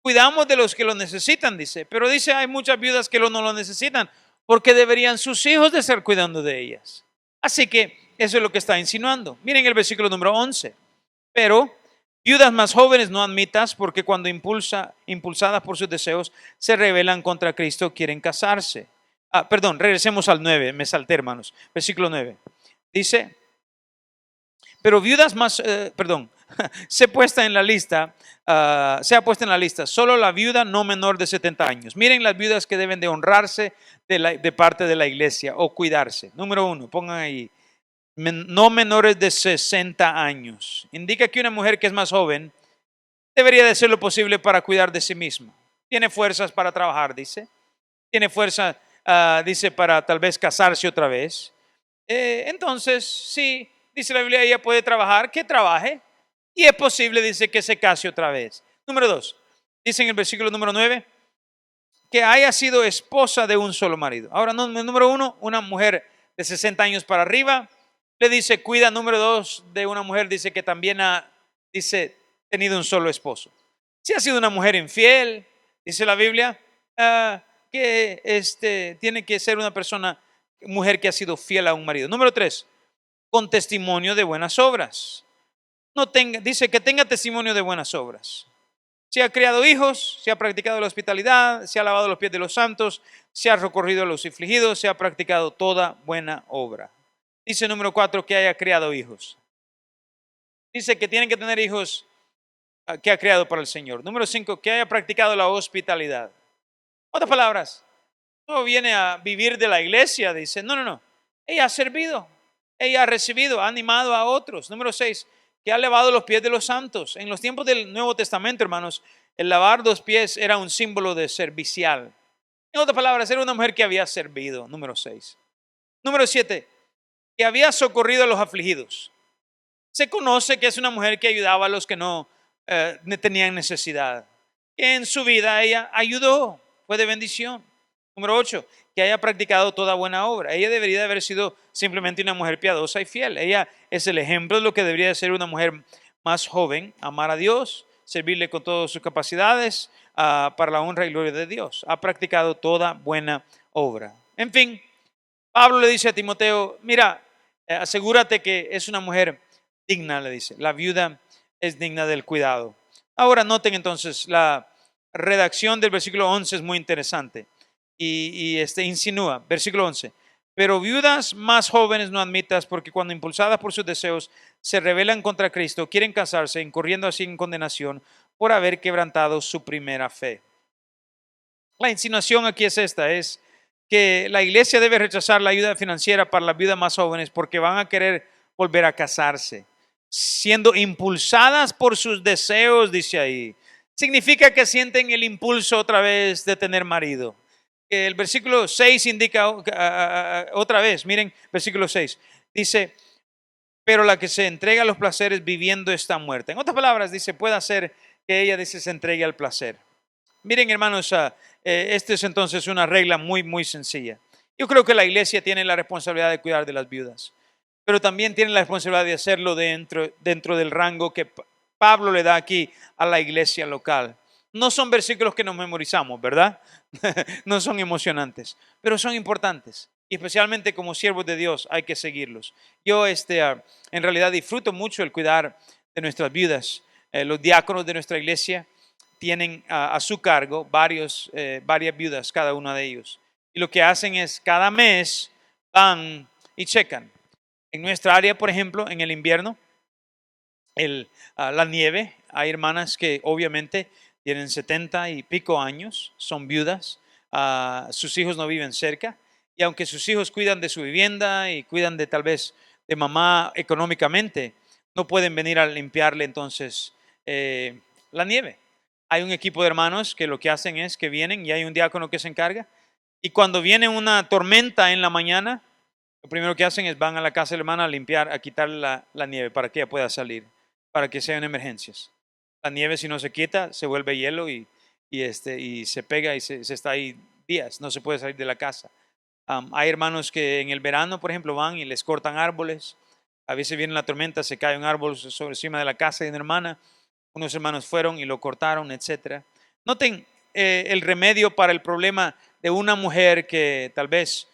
Cuidamos de los que lo necesitan, dice. Pero dice, hay muchas viudas que no lo necesitan, porque deberían sus hijos de estar cuidando de ellas. Así que eso es lo que está insinuando. Miren el versículo número 11. Pero viudas más jóvenes no admitas, porque cuando impulsadas por sus deseos, se rebelan contra Cristo, quieren casarse. Regresemos al 9, me salté, hermanos. Versículo 9. Dice, pero viudas más, se ha puesto en la lista solo la viuda no menor de 70 años. Miren las viudas que deben de honrarse de parte de la iglesia o cuidarse. Número 1, pongan ahí, no menores de 60 años. Indica que una mujer que es más joven debería de hacer lo posible para cuidar de sí misma. Tiene fuerzas para trabajar, dice. Tiene fuerza, dice, para tal vez casarse otra vez. Entonces, sí, dice la Biblia, ella puede trabajar, que trabaje. Y es posible, dice, que se case otra vez. Número 2, dice en el versículo número 9, que haya sido esposa de un solo marido. Ahora, número 1, una mujer de 60 años para arriba, le dice, cuida. Número 2, de una mujer, dice que también ha, tenido un solo esposo. Si ha sido una mujer infiel, dice la Biblia, que tiene que ser una mujer que ha sido fiel a un marido. Número 3, con testimonio de buenas obras. Dice que tenga testimonio de buenas obras. Si ha criado hijos, si ha practicado la hospitalidad, si ha lavado los pies de los santos, si ha recorrido a los afligidos, si ha practicado toda buena obra. Dice número 4, que haya criado hijos. Dice que tienen que tener hijos que ha criado para el Señor. Número 5, que haya practicado la hospitalidad. Otras palabras, no viene a vivir de la iglesia, dice, no. Ella ha servido, ella ha recibido, ha animado a otros. Número 6, que ha lavado los pies de los santos. En los tiempos del Nuevo Testamento, hermanos, el lavar los pies era un símbolo de servicial. En otras palabras, era una mujer que había servido. Número 6. Número 7, que había socorrido a los afligidos. se conoce que es una mujer que ayudaba a los que no tenían necesidad. Que en su vida ella ayudó, fue de bendición. Número 8, que haya practicado toda buena obra. Ella debería de haber sido simplemente una mujer piadosa y fiel. Ella es el ejemplo de lo que debería de ser una mujer más joven, amar a Dios, servirle con todas sus capacidades para la honra y gloria de Dios. Ha practicado toda buena obra. En fin, Pablo le dice a Timoteo, mira, asegúrate que es una mujer digna, le dice. La viuda es digna del cuidado. Ahora noten entonces, la redacción del versículo 11 es muy interesante y insinúa, versículo 11, pero viudas más jóvenes no admitas, porque cuando impulsadas por sus deseos se rebelan contra Cristo, quieren casarse, incurriendo así en condenación por haber quebrantado su primera fe. La insinuación aquí es esta, es que la iglesia debe rechazar la ayuda financiera para las viudas más jóvenes porque van a querer volver a casarse, siendo impulsadas por sus deseos, dice ahí. Significa que sienten el impulso otra vez de tener marido. El versículo 6 indica otra vez, miren, versículo 6, dice, pero la que se entrega a los placeres viviendo está muerta. En otras palabras, dice, puede hacer que ella, dice, se entregue al placer. Miren, hermanos, esta es entonces una regla muy, muy sencilla. Yo creo que la iglesia tiene la responsabilidad de cuidar de las viudas, pero también tiene la responsabilidad de hacerlo dentro del rango que Pablo le da aquí a la iglesia local. No son versículos que nos memorizamos, ¿verdad? No son emocionantes, pero son importantes. Y especialmente como siervos de Dios hay que seguirlos. Yo en realidad disfruto mucho el cuidar de nuestras viudas. Los diáconos de nuestra iglesia tienen a su cargo varias viudas, cada una de ellos. Y lo que hacen es cada mes van y checan. En nuestra área, por ejemplo, en el invierno, la nieve, hay hermanas que obviamente tienen 70 y pico años, son viudas, sus hijos no viven cerca, y aunque sus hijos cuidan de su vivienda y cuidan de tal vez de mamá económicamente, no pueden venir a limpiarle entonces la nieve. Hay un equipo de hermanos que lo que hacen es que vienen y hay un diácono que se encarga, y cuando viene una tormenta en la mañana, lo primero que hacen es van a la casa de la hermana a limpiar, a quitar la nieve para que ella pueda salir, para que sean emergencias. La nieve, si no se quita, se vuelve hielo y se pega y se está ahí días, no se puede salir de la casa. Hay hermanos que en el verano, por ejemplo, van y les cortan árboles. A veces viene la tormenta, se cae un árbol sobre encima de la casa de una hermana. Unos hermanos fueron y lo cortaron, etc. Noten el remedio para el problema de una mujer que tal vez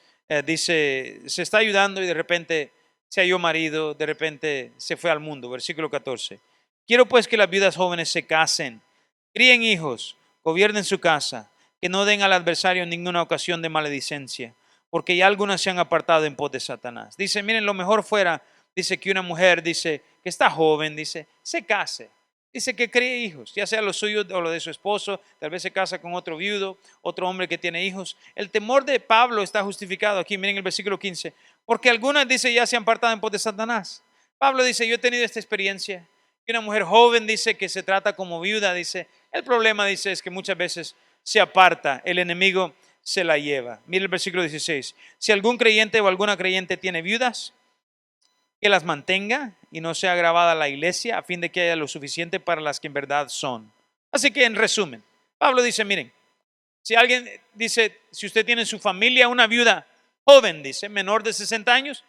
dice, se está ayudando y de repente se halló marido, de repente se fue al mundo. Versículo 14. Quiero pues que las viudas jóvenes se casen, críen hijos, gobiernen su casa, que no den al adversario ninguna ocasión de maledicencia, porque ya algunas se han apartado en pos de Satanás. Dice, miren, lo mejor fuera, dice, que una mujer, dice, que está joven, dice, se case. Dice que críe hijos, ya sea los suyos o lo de su esposo, tal vez se casa con otro viudo, otro hombre que tiene hijos. El temor de Pablo está justificado aquí, miren el versículo 15, porque algunas, dice, ya se han apartado en pos de Satanás. Pablo dice, yo he tenido esta experiencia, que una mujer joven, dice, que se trata como viuda, dice, el problema, dice, es que muchas veces se aparta, el enemigo se la lleva. Mire el versículo 16, si algún creyente o alguna creyente tiene viudas, que las mantenga y no sea agravada la iglesia, a fin de que haya lo suficiente para las que en verdad son. Así que en resumen, Pablo dice, miren, si alguien dice, si usted tiene en su familia una viuda joven, dice, menor de 60 años,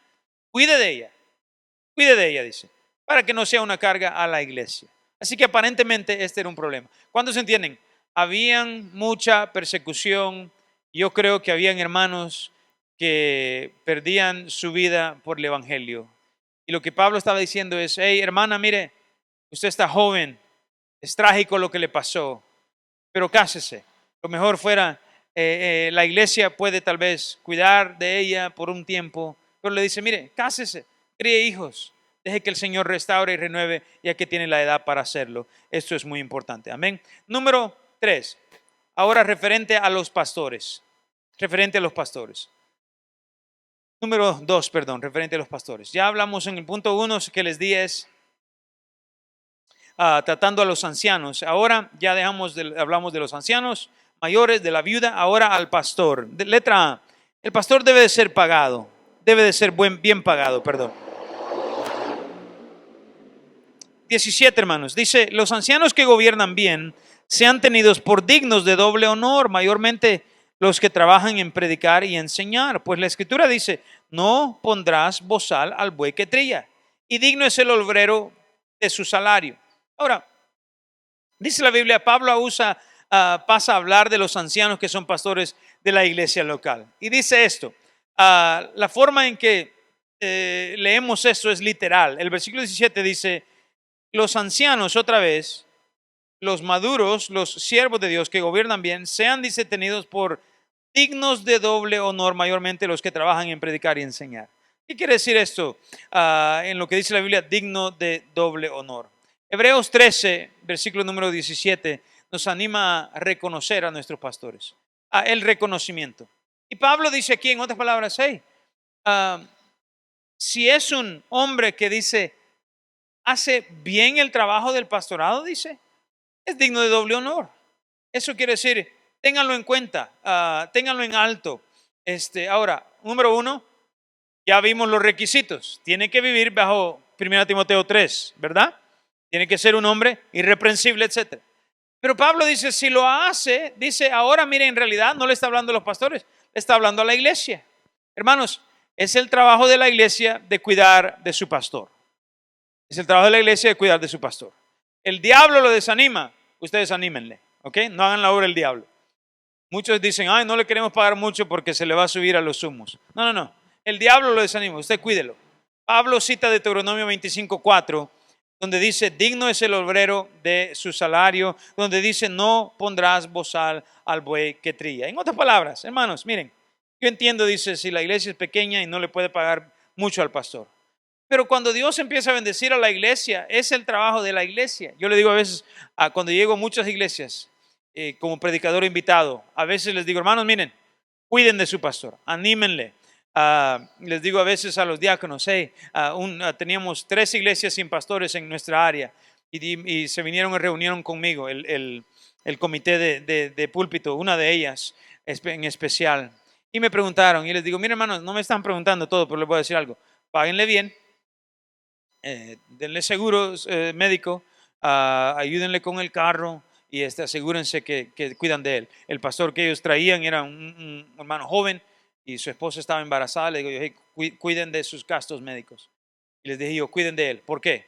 cuide de ella, dice, para que no sea una carga a la iglesia. Así que aparentemente este era un problema. ¿Cuántos entienden? Habían mucha persecución. Yo creo que habían hermanos que perdían su vida por el evangelio. Y lo que Pablo estaba diciendo es, hey hermana, mire, usted está joven, es trágico lo que le pasó, pero cásese. Lo mejor fuera, la iglesia puede tal vez cuidar de ella por un tiempo, pero le dice, mire, cásese, críe hijos, deje que el Señor restaure y renueve, ya que tiene la edad para hacerlo. Esto es muy importante, amén. Número 3, ahora referente a los pastores, Número 2, perdón, referente a los pastores. Ya hablamos en el punto 1 que les di es tratando a los ancianos. Ahora ya hablamos de los ancianos mayores, de la viuda, ahora al pastor. Letra A, el pastor debe de ser pagado, debe de ser bien pagado, perdón. 17, hermanos, dice: los ancianos que gobiernan bien sean tenidos por dignos de doble honor, mayormente los que trabajan en predicar y enseñar. Pues la Escritura dice: no pondrás bozal al buey que trilla, y digno es el obrero de su salario. Ahora, dice la Biblia, Pablo pasa a hablar de los ancianos que son pastores de la iglesia local. Y dice esto: la forma en que leemos esto es literal. El versículo 17 dice: los ancianos, otra vez, los maduros, los siervos de Dios que gobiernan bien, sean, dice, tenidos por dignos de doble honor, mayormente los que trabajan en predicar y enseñar. ¿Qué quiere decir esto? En lo que dice la Biblia, digno de doble honor. Hebreos 13, versículo número 17, nos anima a reconocer a nuestros pastores, a el reconocimiento. Y Pablo dice aquí, en otras palabras, hey, si es un hombre que dice, hace bien el trabajo del pastorado, dice, es digno de doble honor. Eso quiere decir, ténganlo en cuenta, ténganlo en alto. Ahora, número uno, ya vimos los requisitos. Tiene que vivir bajo 1 Timoteo 3, ¿verdad? Tiene que ser un hombre irreprensible, etc. Pero Pablo dice, si lo hace, dice, ahora mire, en realidad no le está hablando a los pastores, le está hablando a la iglesia. Hermanos, es el trabajo de la iglesia de cuidar de su pastor. Es el trabajo de la iglesia de cuidar de su pastor. El diablo lo desanima, ustedes anímenle, ¿ok? No hagan la obra del diablo. Muchos dicen, ay, no le queremos pagar mucho porque se le va a subir a los humos. No. El diablo lo desanima, usted cuídelo. Pablo cita Deuteronomio 25:4, donde dice, digno es el obrero de su salario, donde dice, no pondrás bozal al buey que trilla. En otras palabras, hermanos, miren, yo entiendo, dice, si la iglesia es pequeña y no le puede pagar mucho al pastor. Pero cuando Dios empieza a bendecir a la iglesia, es el trabajo de la iglesia. Yo le digo a veces, cuando llego a muchas iglesias, como predicador invitado, a veces les digo, hermanos, miren, cuiden de su pastor, anímenle. Les digo a veces a los diáconos, hey, teníamos 3 iglesias sin pastores en nuestra área y se vinieron y reunieron conmigo, el comité de púlpito, una de ellas en especial. Y me preguntaron, y les digo, miren hermanos, no me están preguntando todo, pero les voy a decir algo, páguenle bien. Denle seguro médico, ayúdenle con el carro y asegúrense que cuidan de él. El pastor que ellos traían era un hermano joven y su esposa estaba embarazada. Le digo yo, hey, cuiden de sus gastos médicos. Y les dije yo, cuiden de él. ¿Por qué?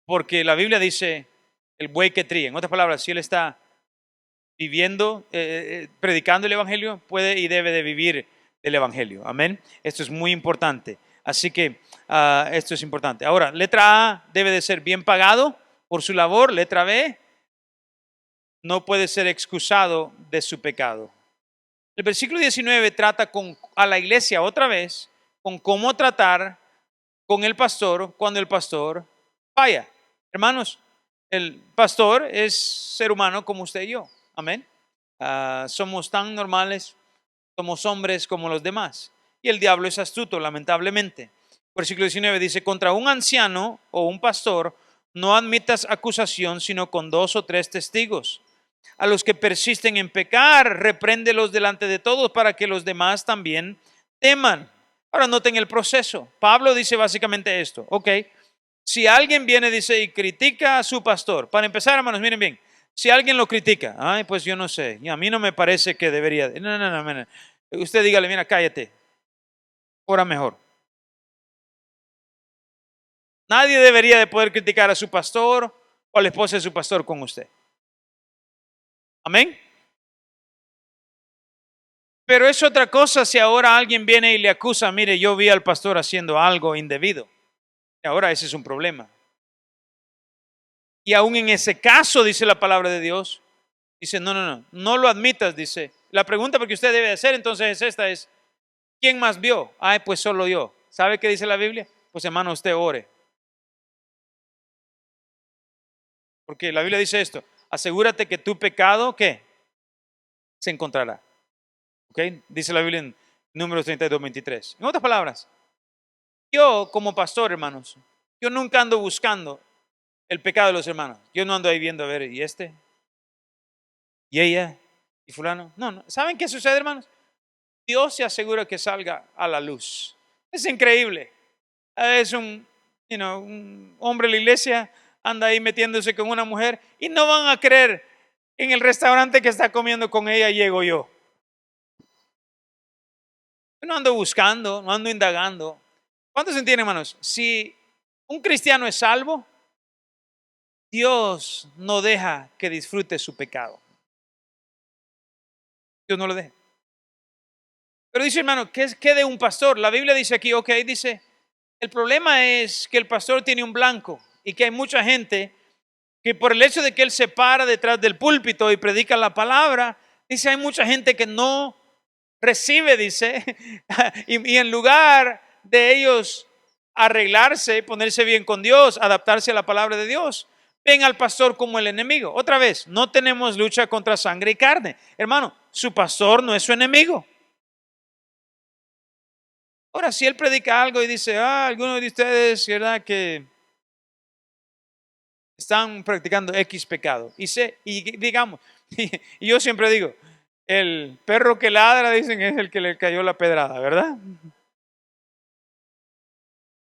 Porque la Biblia dice, el buey que trilla. En otras palabras, si él está viviendo, predicando el evangelio, puede y debe de vivir el evangelio. Amén. Esto es muy importante. Así que esto es importante. Ahora, letra A debe de ser bien pagado por su labor. Letra B, no puede ser excusado de su pecado. El versículo 19 trata a la iglesia otra vez con cómo tratar con el pastor cuando el pastor falla. Hermanos, el pastor es ser humano como usted y yo. Amén. Somos tan normales, somos hombres como los demás. Y el diablo es astuto, lamentablemente. Versículo 19 dice, contra un anciano o un pastor no admitas acusación sino con 2 o 3 testigos. A los que persisten en pecar, repréndelos delante de todos para que los demás también teman. Ahora noten el proceso. Pablo dice básicamente esto, ok. Si alguien viene, dice, y critica a su pastor, para empezar, hermanos, miren bien, si alguien lo critica, ay, pues yo no sé, y a mí no me parece que debería. No. Usted dígale, mira, cállate, ora mejor. Nadie debería de poder criticar a su pastor o a la esposa de su pastor con usted. Amén. Pero es otra cosa si ahora alguien viene y le acusa, mire, yo vi al pastor haciendo algo indebido. Ahora ese es un problema. Y aún en ese caso, dice la palabra de Dios, dice, no lo admitas, dice. La pregunta que usted debe hacer entonces es, ¿quién más vio? Ay, pues solo yo. ¿Sabe qué dice la Biblia? Pues hermano, usted ore. Porque la Biblia dice esto, asegúrate que tu pecado, ¿qué? Se encontrará. ¿Ok? Dice la Biblia en Números 32:23. En otras palabras, yo como pastor, hermanos, yo nunca ando buscando el pecado de los hermanos. Yo no ando ahí viendo, a ver, ¿y este? ¿Y ella? ¿Y fulano? No. ¿Saben qué sucede, hermanos? Dios se asegura que salga a la luz. Es increíble. Es un hombre de la iglesia, anda ahí metiéndose con una mujer y no van a creer en el restaurante que está comiendo con ella llego yo. Yo no ando buscando, no ando indagando. ¿Cuántos entienden, hermanos? Si un cristiano es salvo, Dios no deja que disfrute su pecado. Dios no lo deja. Pero dice, hermano, ¿qué de un pastor? La Biblia dice aquí, ok, dice, el problema es que el pastor tiene un blanco y que hay mucha gente que por el hecho de que él se para detrás del púlpito y predica la palabra, dice, hay mucha gente que no recibe, dice, y en lugar de ellos arreglarse, ponerse bien con Dios, adaptarse a la palabra de Dios, ven al pastor como el enemigo. Otra vez, no tenemos lucha contra sangre y carne. Hermano, su pastor no es su enemigo. Ahora, si él predica algo y dice, algunos de ustedes, ¿verdad?, que están practicando X pecado. Y digamos, y yo siempre digo, el perro que ladra, dicen, es el que le cayó la pedrada, ¿verdad?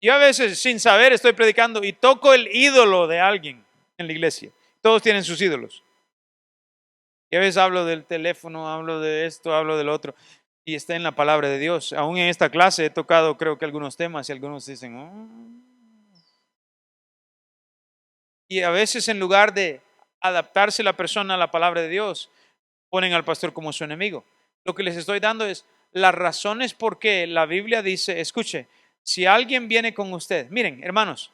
Yo a veces sin saber estoy predicando y toco el ídolo de alguien en la iglesia. Todos tienen sus ídolos. Y a veces hablo del teléfono, hablo de esto, hablo del otro. Y está en la palabra de Dios. Aún en esta clase he tocado creo que algunos temas y algunos dicen, Y a veces en lugar de adaptarse la persona a la palabra de Dios, ponen al pastor como su enemigo. Lo que les estoy dando es las razones por qué la Biblia dice, escuche, si alguien viene con usted, miren, hermanos,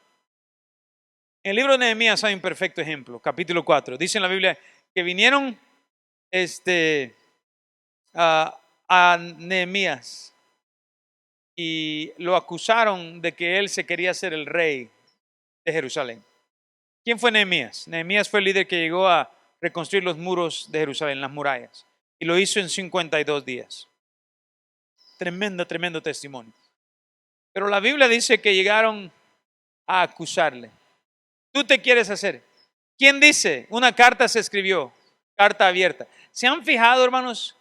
en el libro de Nehemías hay un perfecto ejemplo, capítulo 4. Dice en la Biblia que vinieron a Nehemías y lo acusaron de que él se quería ser el rey de Jerusalén. ¿Quién fue Nehemías? Nehemías fue el líder que llegó a reconstruir los muros de Jerusalén, las murallas, y lo hizo en 52 días. Tremendo testimonio. Pero la Biblia dice que llegaron a acusarle. Tú te quieres hacer. ¿Quién dice? Una carta se escribió, carta abierta. ¿Se han fijado, hermanos,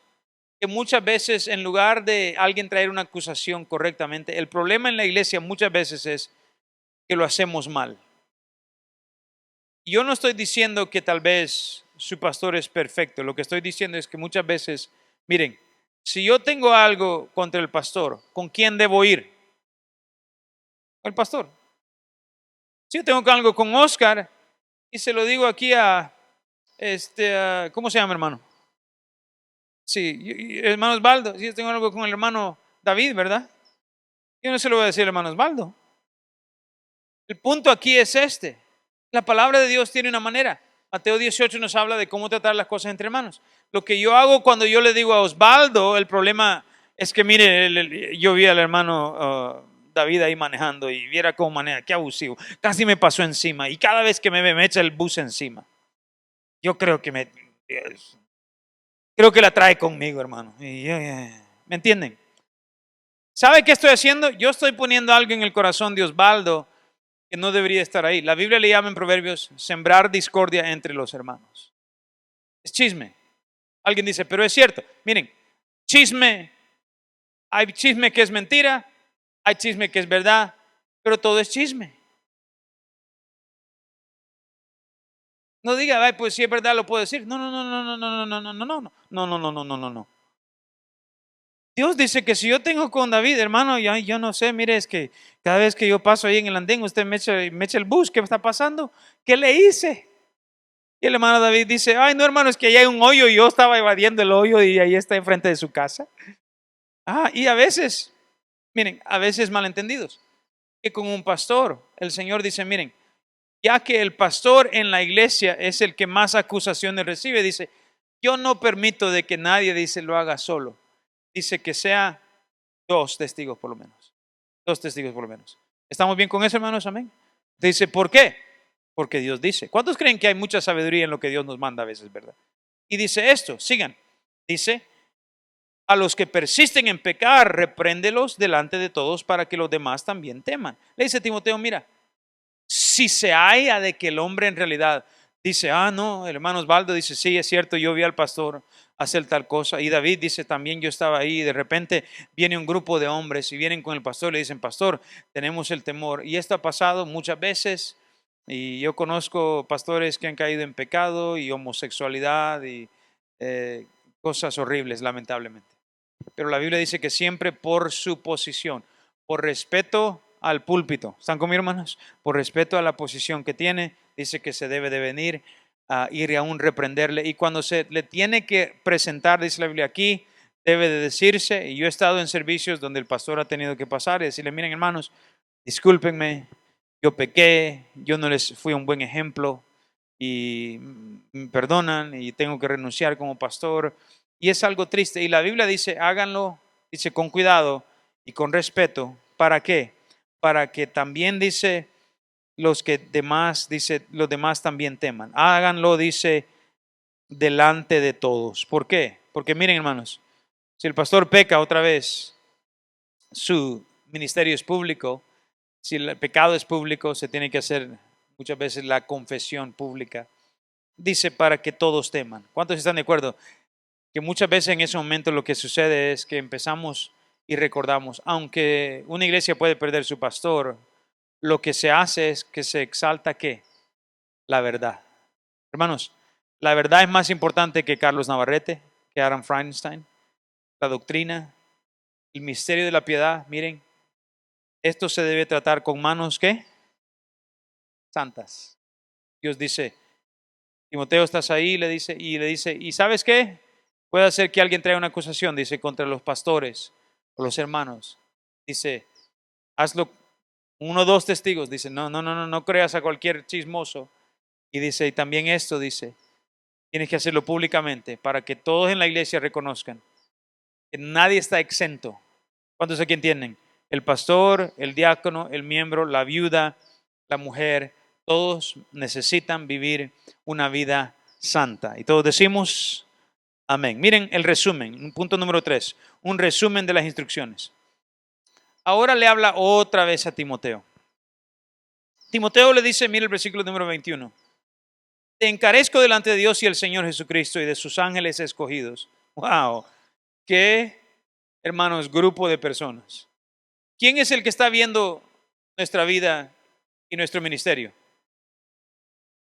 que muchas veces en lugar de alguien traer una acusación correctamente, el problema en la iglesia muchas veces es que lo hacemos mal? Yo no estoy diciendo que tal vez su pastor es perfecto. Lo que estoy diciendo es que muchas veces, miren, si yo tengo algo contra el pastor, ¿con quién debo ir? El pastor. Si yo tengo algo con Oscar y se lo digo aquí ¿cómo se llama, hermano? Sí, hermano Osvaldo. Si yo tengo algo con el hermano David, ¿verdad? Yo no se lo voy a decir al hermano Osvaldo. El punto aquí es este. La palabra de Dios tiene una manera. Mateo 18 nos habla de cómo tratar las cosas entre hermanos. Lo que yo hago cuando yo le digo a Osvaldo, el problema es que, mire, yo vi al hermano David ahí manejando y viera cómo maneja, qué abusivo. Casi me pasó encima y cada vez que me ve me echa el bus encima. Yo creo que creo que la trae conmigo, hermano. ¿Me entienden? ¿Sabe qué estoy haciendo? Yo estoy poniendo algo en el corazón de Osvaldo que no debería estar ahí. La Biblia le llama en Proverbios sembrar discordia entre los hermanos. Es chisme. Alguien dice, pero es cierto. Miren, chisme, hay chisme que es mentira, hay chisme que es verdad, pero todo es chisme. No diga, ay, pues si es verdad lo puedo decir. No, no, no, no, no, no, no, no, no, no, no, no, no, no, no, no, no, no. Dios dice que si yo tengo con David, hermano, yo no sé, mire, es que cada vez que yo paso ahí en el andén, usted me echa el bus, ¿qué está pasando? ¿Qué le hice? Y el hermano David dice, ay, no, hermano, es que allá hay un hoyo y yo estaba evadiendo el hoyo y ahí está enfrente de su casa. Y a veces, miren, a veces malentendidos, que con un pastor, el Señor dice, miren, ya que el pastor en la iglesia es el que más acusaciones recibe, dice, yo no permito de que nadie, dice, lo haga solo. Dice que sea 2 testigos por lo menos. 2 testigos por lo menos. ¿Estamos bien con eso, hermanos? Amén. Dice, ¿por qué? Porque Dios dice. ¿Cuántos creen que hay mucha sabiduría en lo que Dios nos manda a veces, verdad? Y dice esto, sigan. Dice, a los que persisten en pecar, repréndelos delante de todos para que los demás también teman. Le dice Timoteo, mira, si se halla de que el hombre en realidad dice, no, el hermano Osvaldo dice, sí, es cierto, yo vi al pastor hacer tal cosa. Y David dice, también yo estaba ahí. Y de repente viene un grupo de hombres y vienen con el pastor y le dicen, pastor, tenemos el temor. Y esto ha pasado muchas veces. Y yo conozco pastores que han caído en pecado y homosexualidad y cosas horribles, lamentablemente. Pero la Biblia dice que siempre por su posición, por respeto al púlpito. ¿Están conmigo, hermanos? Por respeto a la posición que tiene, dice que se debe de venir a ir y aún reprenderle. Y cuando se le tiene que presentar, dice la Biblia aquí, debe de decirse, y yo he estado en servicios donde el pastor ha tenido que pasar y decirle, miren hermanos, discúlpenme, yo pequé, yo no les fui un buen ejemplo y me perdonan y tengo que renunciar como pastor. Y es algo triste. Y la Biblia dice, háganlo, dice, con cuidado y con respeto. ¿Para qué? Para que también dice los demás también teman. Háganlo, dice, delante de todos. ¿Por qué? Porque miren, hermanos, si el pastor peca otra vez, su ministerio es público. Si el pecado es público, se tiene que hacer muchas veces la confesión pública. Dice para que todos teman. ¿Cuántos están de acuerdo? Que muchas veces en ese momento lo que sucede es que empezamos y recordamos, aunque una iglesia puede perder su pastor, lo que se hace es que se exalta ¿qué? La verdad. Hermanos, la verdad es más importante que Carlos Navarrete, que Adam Feinstein, la doctrina, el misterio de la piedad. Miren, esto se debe tratar con manos ¿qué? Santas. Dios dice, Timoteo, estás ahí, le dice, ¿y sabes qué? Puede hacer que alguien traiga una acusación, dice, contra los pastores o los hermanos. Dice, hazlo, uno o dos testigos. Dice, no creas a cualquier chismoso. Y dice, y también esto, dice, tienes que hacerlo públicamente para que todos en la iglesia reconozcan que nadie está exento. ¿Cuántos aquí entienden? El pastor, el diácono, el miembro, la viuda, la mujer, todos necesitan vivir una vida santa. Y todos decimos amén. Miren el resumen, punto número 3, un resumen de las instrucciones. Ahora le habla otra vez a Timoteo. Timoteo le dice, mira el versículo número 21. Te encarezco delante de Dios y el Señor Jesucristo y de sus ángeles escogidos. Wow, qué hermanos, grupo de personas. ¿Quién es el que está viendo nuestra vida y nuestro ministerio?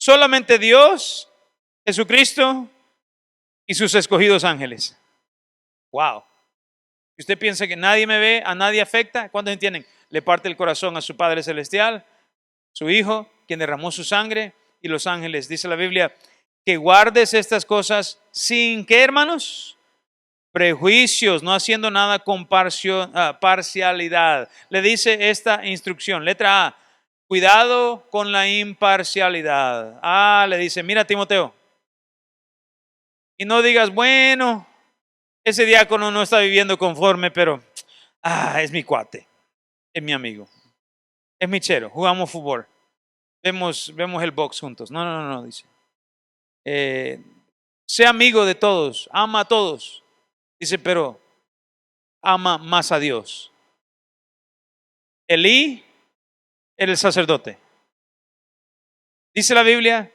Solamente Dios, Jesucristo y sus escogidos ángeles. Wow. Si usted piensa que nadie me ve, a nadie afecta, ¿cuántos entienden? Le parte el corazón a su Padre Celestial, su Hijo, quien derramó su sangre, y los ángeles. Dice la Biblia, que guardes estas cosas sin ¿qué, hermanos? Prejuicios, no haciendo nada con parcialidad. Le dice esta instrucción, letra A, cuidado con la imparcialidad. Le dice, mira Timoteo, y no digas, bueno, ese diácono no está viviendo conforme, pero es mi cuate, es mi amigo, es mi chero, jugamos fútbol, vemos el box juntos. No, dice. Sea amigo de todos, ama a todos. Dice, pero ama más a Dios. Elí era el sacerdote. Dice la Biblia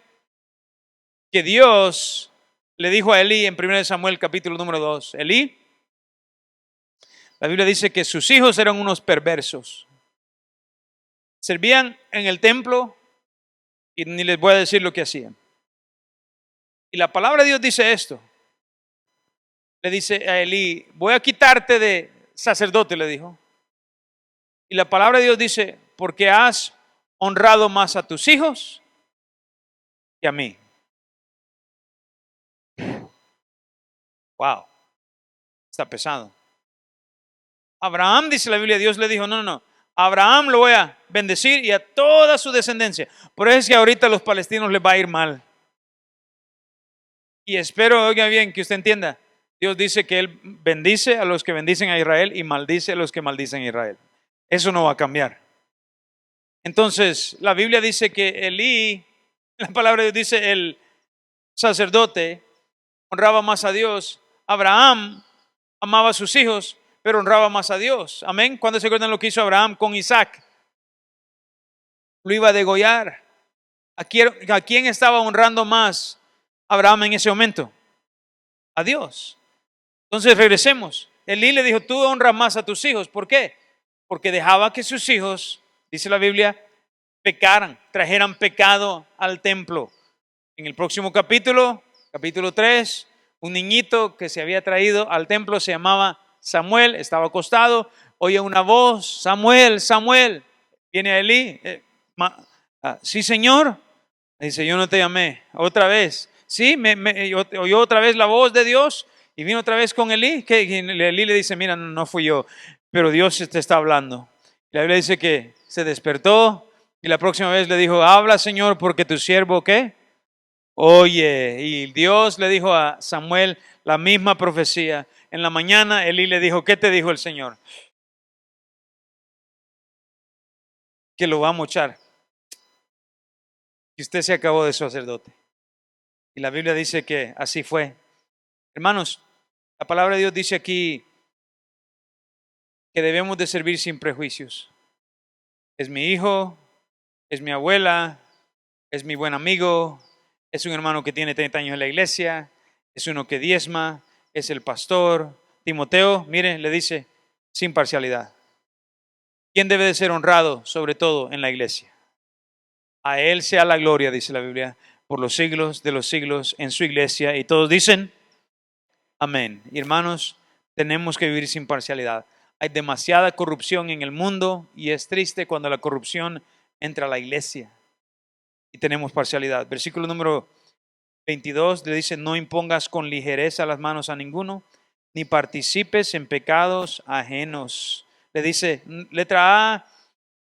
que Dios le dijo a Elí en 1 Samuel capítulo número 2, Elí, la Biblia dice que sus hijos eran unos perversos. Servían en el templo y ni les voy a decir lo que hacían. Y la palabra de Dios dice esto. Le dice a Elí, voy a quitarte de sacerdote, le dijo. Y la palabra de Dios dice, porque has honrado más a tus hijos que a mí. Wow, está pesado. Abraham, dice la Biblia, Dios le dijo, no. Abraham lo voy a bendecir y a toda su descendencia. Por eso es que ahorita a los palestinos les va a ir mal. Y espero, oiga bien, que usted entienda. Dios dice que Él bendice a los que bendicen a Israel y maldice a los que maldicen a Israel. Eso no va a cambiar. Entonces, la Biblia dice que Elí, la palabra de Dios dice, el sacerdote honraba más a Dios. Abraham amaba a sus hijos, pero honraba más a Dios. Amén. ¿Cuándo se acuerdan lo que hizo Abraham con Isaac? Lo iba a degollar. ¿A quién estaba honrando más Abraham en ese momento? A Dios. Entonces regresemos. Elí le dijo, tú honras más a tus hijos. ¿Por qué? Porque dejaba que sus hijos, dice la Biblia, pecaran, trajeran pecado al templo. En el próximo capítulo 3, un niñito que se había traído al templo se llamaba Samuel, estaba acostado, oye una voz: Samuel, Samuel. Viene Elí: sí, señor. Dice: yo no te llamé. Otra vez: sí, oyó otra vez la voz de Dios y vino otra vez con Elí. Que Elí le dice: mira, no fui yo, pero Dios te está hablando. La Biblia dice que se despertó y la próxima vez le dijo: habla, Señor, porque tu siervo, ¿qué? Oye. Y Dios le dijo a Samuel la misma profecía. En la mañana Elí le dijo: ¿qué te dijo el Señor? Que lo va a mochar, que usted se acabó de sacerdote. Y la Biblia dice que así fue. Hermanos, la palabra de Dios dice aquí que debemos de servir sin prejuicios. Es mi hijo, es mi abuela, es mi buen amigo, es un hermano que tiene 30 años en la iglesia, es uno que diezma, es el pastor. Timoteo, mire, le dice: sin parcialidad. ¿Quién debe de ser honrado sobre todo en la iglesia? A él sea la gloria, dice la Biblia, por los siglos de los siglos en su iglesia. Y todos dicen amén. Y hermanos, tenemos que vivir sin parcialidad. Hay demasiada corrupción en el mundo y es triste cuando la corrupción entra a la iglesia y tenemos parcialidad. Versículo número 22 le dice: no impongas con ligereza las manos a ninguno, ni participes en pecados ajenos. Le dice, letra A,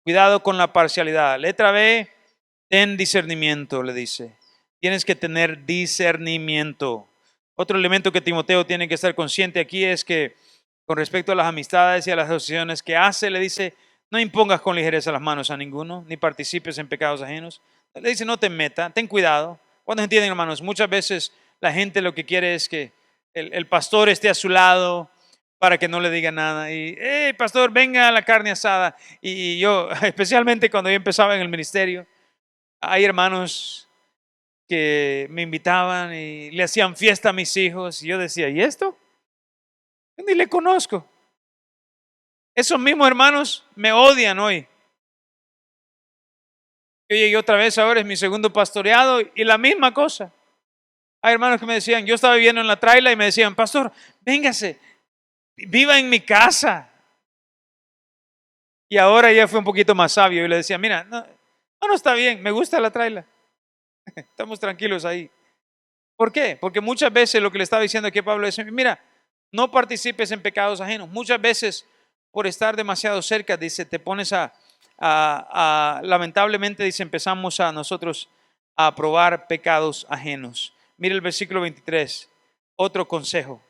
cuidado con la parcialidad. Letra B, ten discernimiento, le dice. Tienes que tener discernimiento. Otro elemento que Timoteo tiene que estar consciente aquí es que con respecto a las amistades y a las asociaciones que hace, le dice: no impongas con ligereza las manos a ninguno, ni participes en pecados ajenos. Le dice: no te metas, ten cuidado. ¿Cuántos entienden, hermanos? Muchas veces la gente lo que quiere es que el pastor esté a su lado para que no le diga nada. Y, hey, pastor, venga a la carne asada. Y yo, especialmente cuando yo empezaba en el ministerio, hay hermanos que me invitaban y le hacían fiesta a mis hijos. Y yo decía: ¿y esto? Yo ni le conozco. Esos mismos hermanos me odian hoy. Yo llegué otra vez, ahora es mi segundo pastoreado y la misma cosa. Hay hermanos que me decían, yo estaba viviendo en la traila y me decían: pastor, véngase, viva en mi casa. Y ahora ya fue un poquito más sabio y le decía: mira, no está bien, me gusta la traila. Estamos tranquilos ahí. ¿Por qué? Porque muchas veces lo que le estaba diciendo aquí Pablo es: mira, no participes en pecados ajenos. Muchas veces por estar demasiado cerca, dice, te pones lamentablemente, dice, empezamos a nosotros a aprobar pecados ajenos. Mira el versículo 23, otro consejo.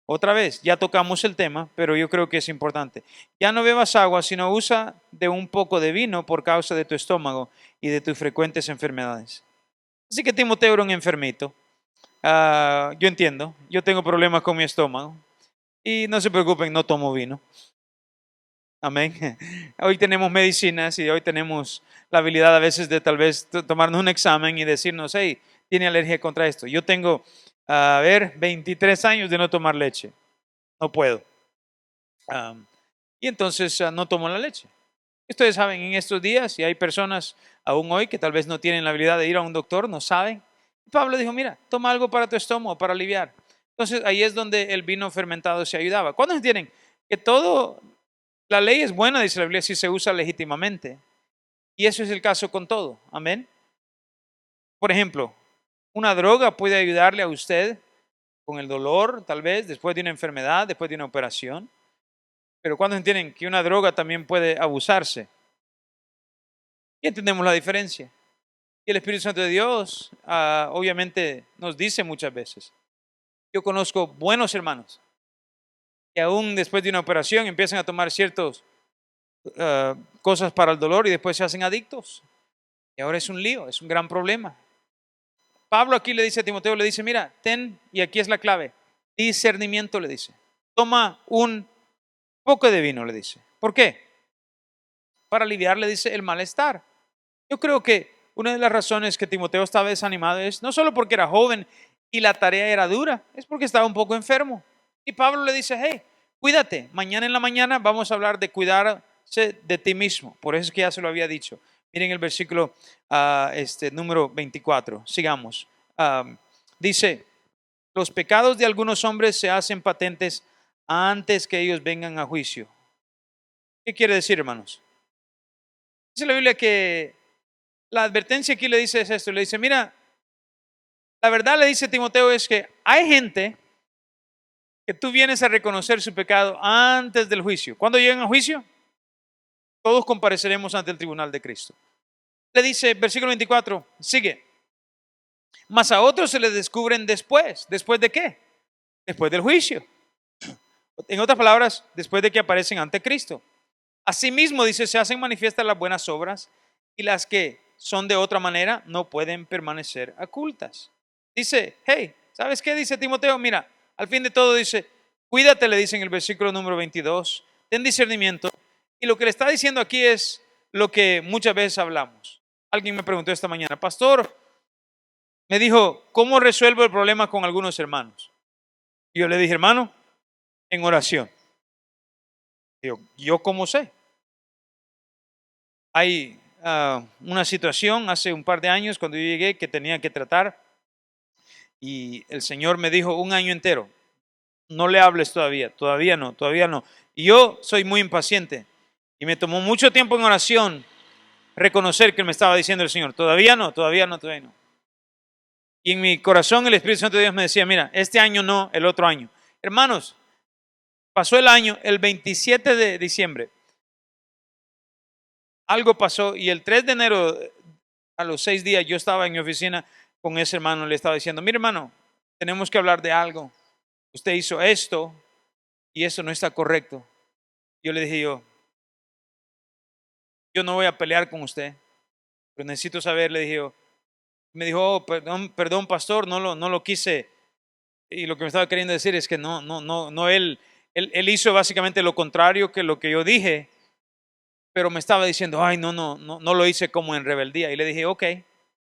Otra vez, ya tocamos el tema, pero yo creo que es importante. Ya no bebas agua, sino usa de un poco de vino por causa de tu estómago y de tus frecuentes enfermedades. Así que Timoteo era un enfermito. Yo entiendo, yo tengo problemas con mi estómago y no se preocupen, no tomo vino. Amén. Hoy tenemos medicinas y hoy tenemos la habilidad a veces de tal vez tomarnos un examen y decirnos: hey, tiene alergia contra esto. Yo tengo, 23 años de no tomar leche. No puedo. Y entonces no tomo la leche. Ustedes saben, en estos días, y hay personas aún hoy que tal vez no tienen la habilidad de ir a un doctor, no saben. Pablo dijo: mira, toma algo para tu estómago, para aliviar. Entonces ahí es donde el vino fermentado se ayudaba. ¿Cuántos entienden que todo, la ley es buena, dice la Biblia, si se usa legítimamente? Y eso es el caso con todo. Amén. Por ejemplo, una droga puede ayudarle a usted con el dolor, tal vez, después de una enfermedad, después de una operación. Pero ¿cuántos entienden que una droga también puede abusarse? Y entendemos la diferencia. Y el Espíritu Santo de Dios, obviamente, nos dice muchas veces. Yo conozco buenos hermanos que aún después de una operación empiezan a tomar ciertas cosas para el dolor y después se hacen adictos. Y ahora es un lío, es un gran problema. Pablo aquí le dice a Timoteo, le dice: mira, ten, y aquí es la clave, discernimiento, le dice. Toma un poco de vino, le dice. ¿Por qué? Para aliviar, le dice, el malestar. Yo creo que una de las razones que Timoteo estaba desanimado es no solo porque era joven y la tarea era dura, es porque estaba un poco enfermo. Y Pablo le dice: hey, cuídate, mañana en la mañana vamos a hablar de cuidarse de ti mismo. Por eso es que ya se lo había dicho. Miren el versículo número 24. Sigamos. Dice, los pecados de algunos hombres se hacen patentes antes que ellos vengan a juicio. ¿Qué quiere decir, hermanos? Dice la Biblia que la advertencia aquí le dice es esto. Le dice, mira, la verdad, le dice Timoteo, es que hay gente que tú vienes a reconocer su pecado antes del juicio. ¿Cuándo llegan a juicio? Todos compareceremos ante el tribunal de Cristo. Le dice, versículo 24, sigue. Mas a otros se les descubren después. ¿Después de qué? Después del juicio. En otras palabras, después de que aparecen ante Cristo. Asimismo, dice, se hacen manifiestas las buenas obras y las que son de otra manera no pueden permanecer ocultas. Dice, hey, ¿sabes qué? Dice Timoteo, mira, al fin de todo dice, cuídate, le dice en el versículo número 22, ten discernimiento. Y lo que le está diciendo aquí es lo que muchas veces hablamos. Alguien me preguntó esta mañana, pastor, me dijo, ¿cómo resuelvo el problema con algunos hermanos? Y yo le dije, hermano, en oración. Yo ¿cómo sé? Hay una situación hace un par de años cuando yo llegué que tenía que tratar y el Señor me dijo un año entero, no le hables todavía, todavía no, todavía no. Y yo soy muy impaciente y me tomó mucho tiempo en oración reconocer que me estaba diciendo el Señor, todavía no, todavía no, todavía no. Y en mi corazón el Espíritu Santo de Dios me decía, mira, este año no, el otro año. Hermanos, pasó el año, el 27 de diciembre, algo pasó y el 3 de enero, a los 6 días, yo estaba en mi oficina con ese hermano, le estaba diciendo, mire hermano, tenemos que hablar de algo. Usted hizo esto y eso no está correcto. Yo le dije yo no voy a pelear con usted, pero necesito saber, le dije yo. Me dijo, oh, perdón, pastor, no lo quise. Y lo que me estaba queriendo decir es que no, él hizo básicamente lo contrario que lo que yo dije, pero me estaba diciendo, ay, no lo hice como en rebeldía. Y le dije, ok,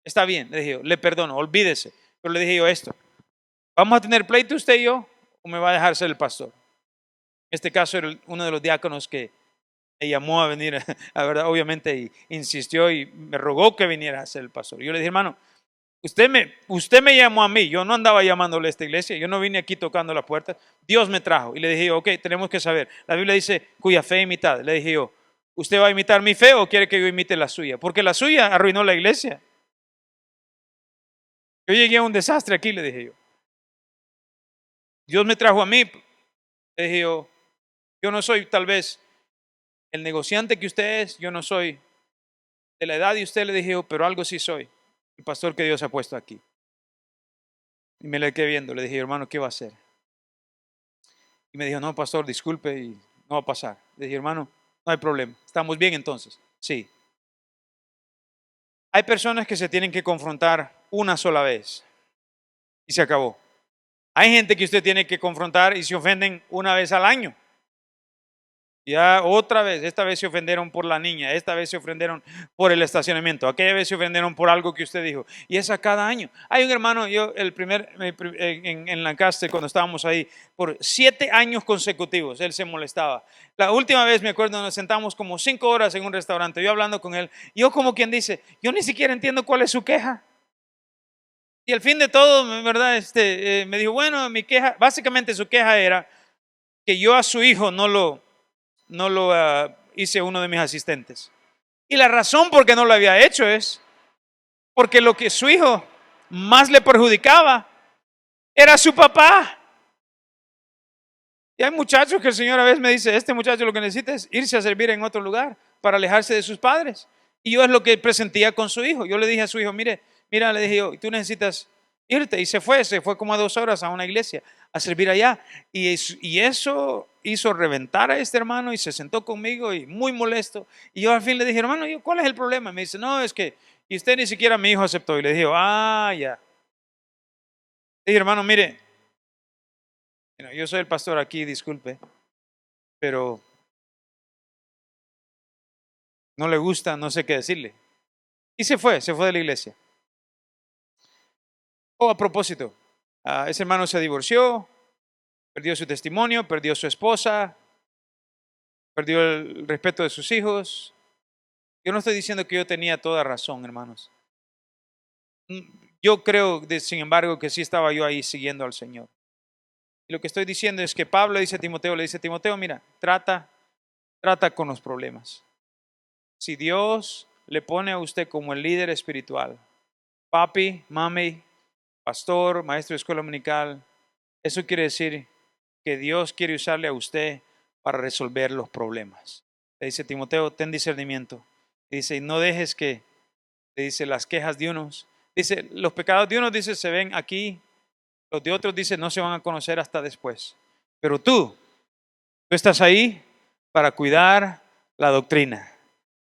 está bien, le dije yo, le perdono, olvídese. Pero le dije yo esto, ¿vamos a tener pleito usted y yo o me va a dejar ser el pastor? En este caso era uno de los diáconos que me llamó a venir, la verdad, obviamente, y insistió y me rogó que viniera a ser el pastor. Yo le dije, hermano, usted me llamó a mí, yo no andaba llamándole a esta iglesia, yo no vine aquí tocando las puertas, Dios me trajo. Y le dije yo, ok, tenemos que saber, la Biblia dice, cuya fe imitad. Le dije yo, ¿usted va a imitar mi fe o quiere que yo imite la suya? Porque la suya arruinó la iglesia. Yo llegué a un desastre aquí, le dije yo. Dios me trajo a mí, le dije yo no soy tal vez el negociante que usted es, yo no soy de la edad de usted, le dije yo, pero algo sí soy, el pastor que Dios ha puesto aquí. Y me le quedé viendo, le dije, hermano, ¿qué va a hacer? Y me dijo, no, pastor, disculpe, y no va a pasar. Le dije, hermano, no hay problema, estamos bien entonces. Sí. Hay personas que se tienen que confrontar una sola vez y se acabó. Hay gente que usted tiene que confrontar y se ofenden una vez al año. Ya otra vez, esta vez se ofendieron por la niña, esta vez se ofendieron por el estacionamiento, aquella vez se ofendieron por algo que usted dijo. Y es a cada año. Hay un hermano, yo en Lancaster, cuando estábamos ahí, por 7 años consecutivos, él se molestaba. La última vez, me acuerdo, nos sentamos como 5 horas en un restaurante, yo hablando con él, yo como quien dice, yo ni siquiera entiendo cuál es su queja. Y al fin de todo, ¿verdad? Me dijo, bueno, mi queja, básicamente su queja era que yo a su hijo no lo hice uno de mis asistentes. Y la razón por qué no lo había hecho es porque lo que su hijo más le perjudicaba era su papá. Y hay muchachos que el Señor a veces me dice, este muchacho lo que necesita es irse a servir en otro lugar para alejarse de sus padres. Y yo es lo que presentía con su hijo. Yo le dije a su hijo, mira, le dije yo, tú necesitas irte. Y se fue como a 2 horas a una iglesia a servir allá. Y eso hizo reventar a este hermano y se sentó conmigo y muy molesto. Y yo al fin le dije, hermano, ¿cuál es el problema? Me dice, no, es que, y usted ni siquiera mi hijo aceptó. Y le dije, ya. Le dije, hermano, mire, yo soy el pastor aquí, disculpe, pero no le gusta, no sé qué decirle. Y se fue de la iglesia. A propósito, ese hermano se divorció, perdió su testimonio, perdió su esposa, perdió el respeto de sus hijos. Yo no estoy diciendo que yo tenía toda razón, hermanos. Yo creo, sin embargo, que sí estaba yo ahí siguiendo al Señor. Y lo que estoy diciendo es que Pablo le dice a Timoteo, mira, trata con los problemas. Si Dios le pone a usted como el líder espiritual, papi, mami, pastor, maestro de escuela dominical, eso quiere decir que Dios quiere usarle a usted para resolver los problemas. Le dice Timoteo, ten discernimiento. Dice, y no dejes que, le dice, las quejas de unos. Dice, los pecados de unos, dice, se ven aquí. Los de otros, dice, no se van a conocer hasta después. Pero tú estás ahí para cuidar la doctrina,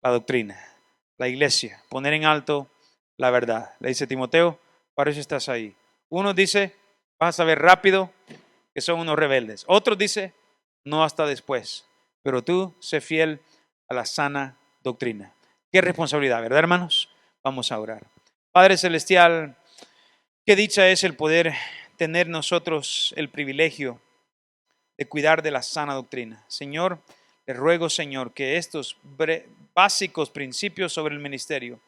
la iglesia, poner en alto la verdad. Le dice Timoteo, para eso estás ahí. Uno dice, vas a saber rápido que son unos rebeldes. Otros dice, no hasta después. Pero tú sé fiel a la sana doctrina. Qué responsabilidad, ¿verdad, hermanos? Vamos a orar. Padre Celestial, qué dicha es el poder tener nosotros el privilegio de cuidar de la sana doctrina. Señor, le ruego, Señor, que estos básicos principios sobre el ministerio,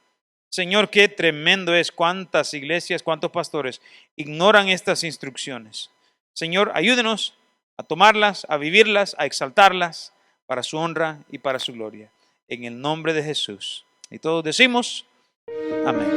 Señor, qué tremendo es cuántas iglesias, cuántos pastores ignoran estas instrucciones. Señor, ayúdenos a tomarlas, a vivirlas, a exaltarlas para su honra y para su gloria. En el nombre de Jesús. Y todos decimos, amén.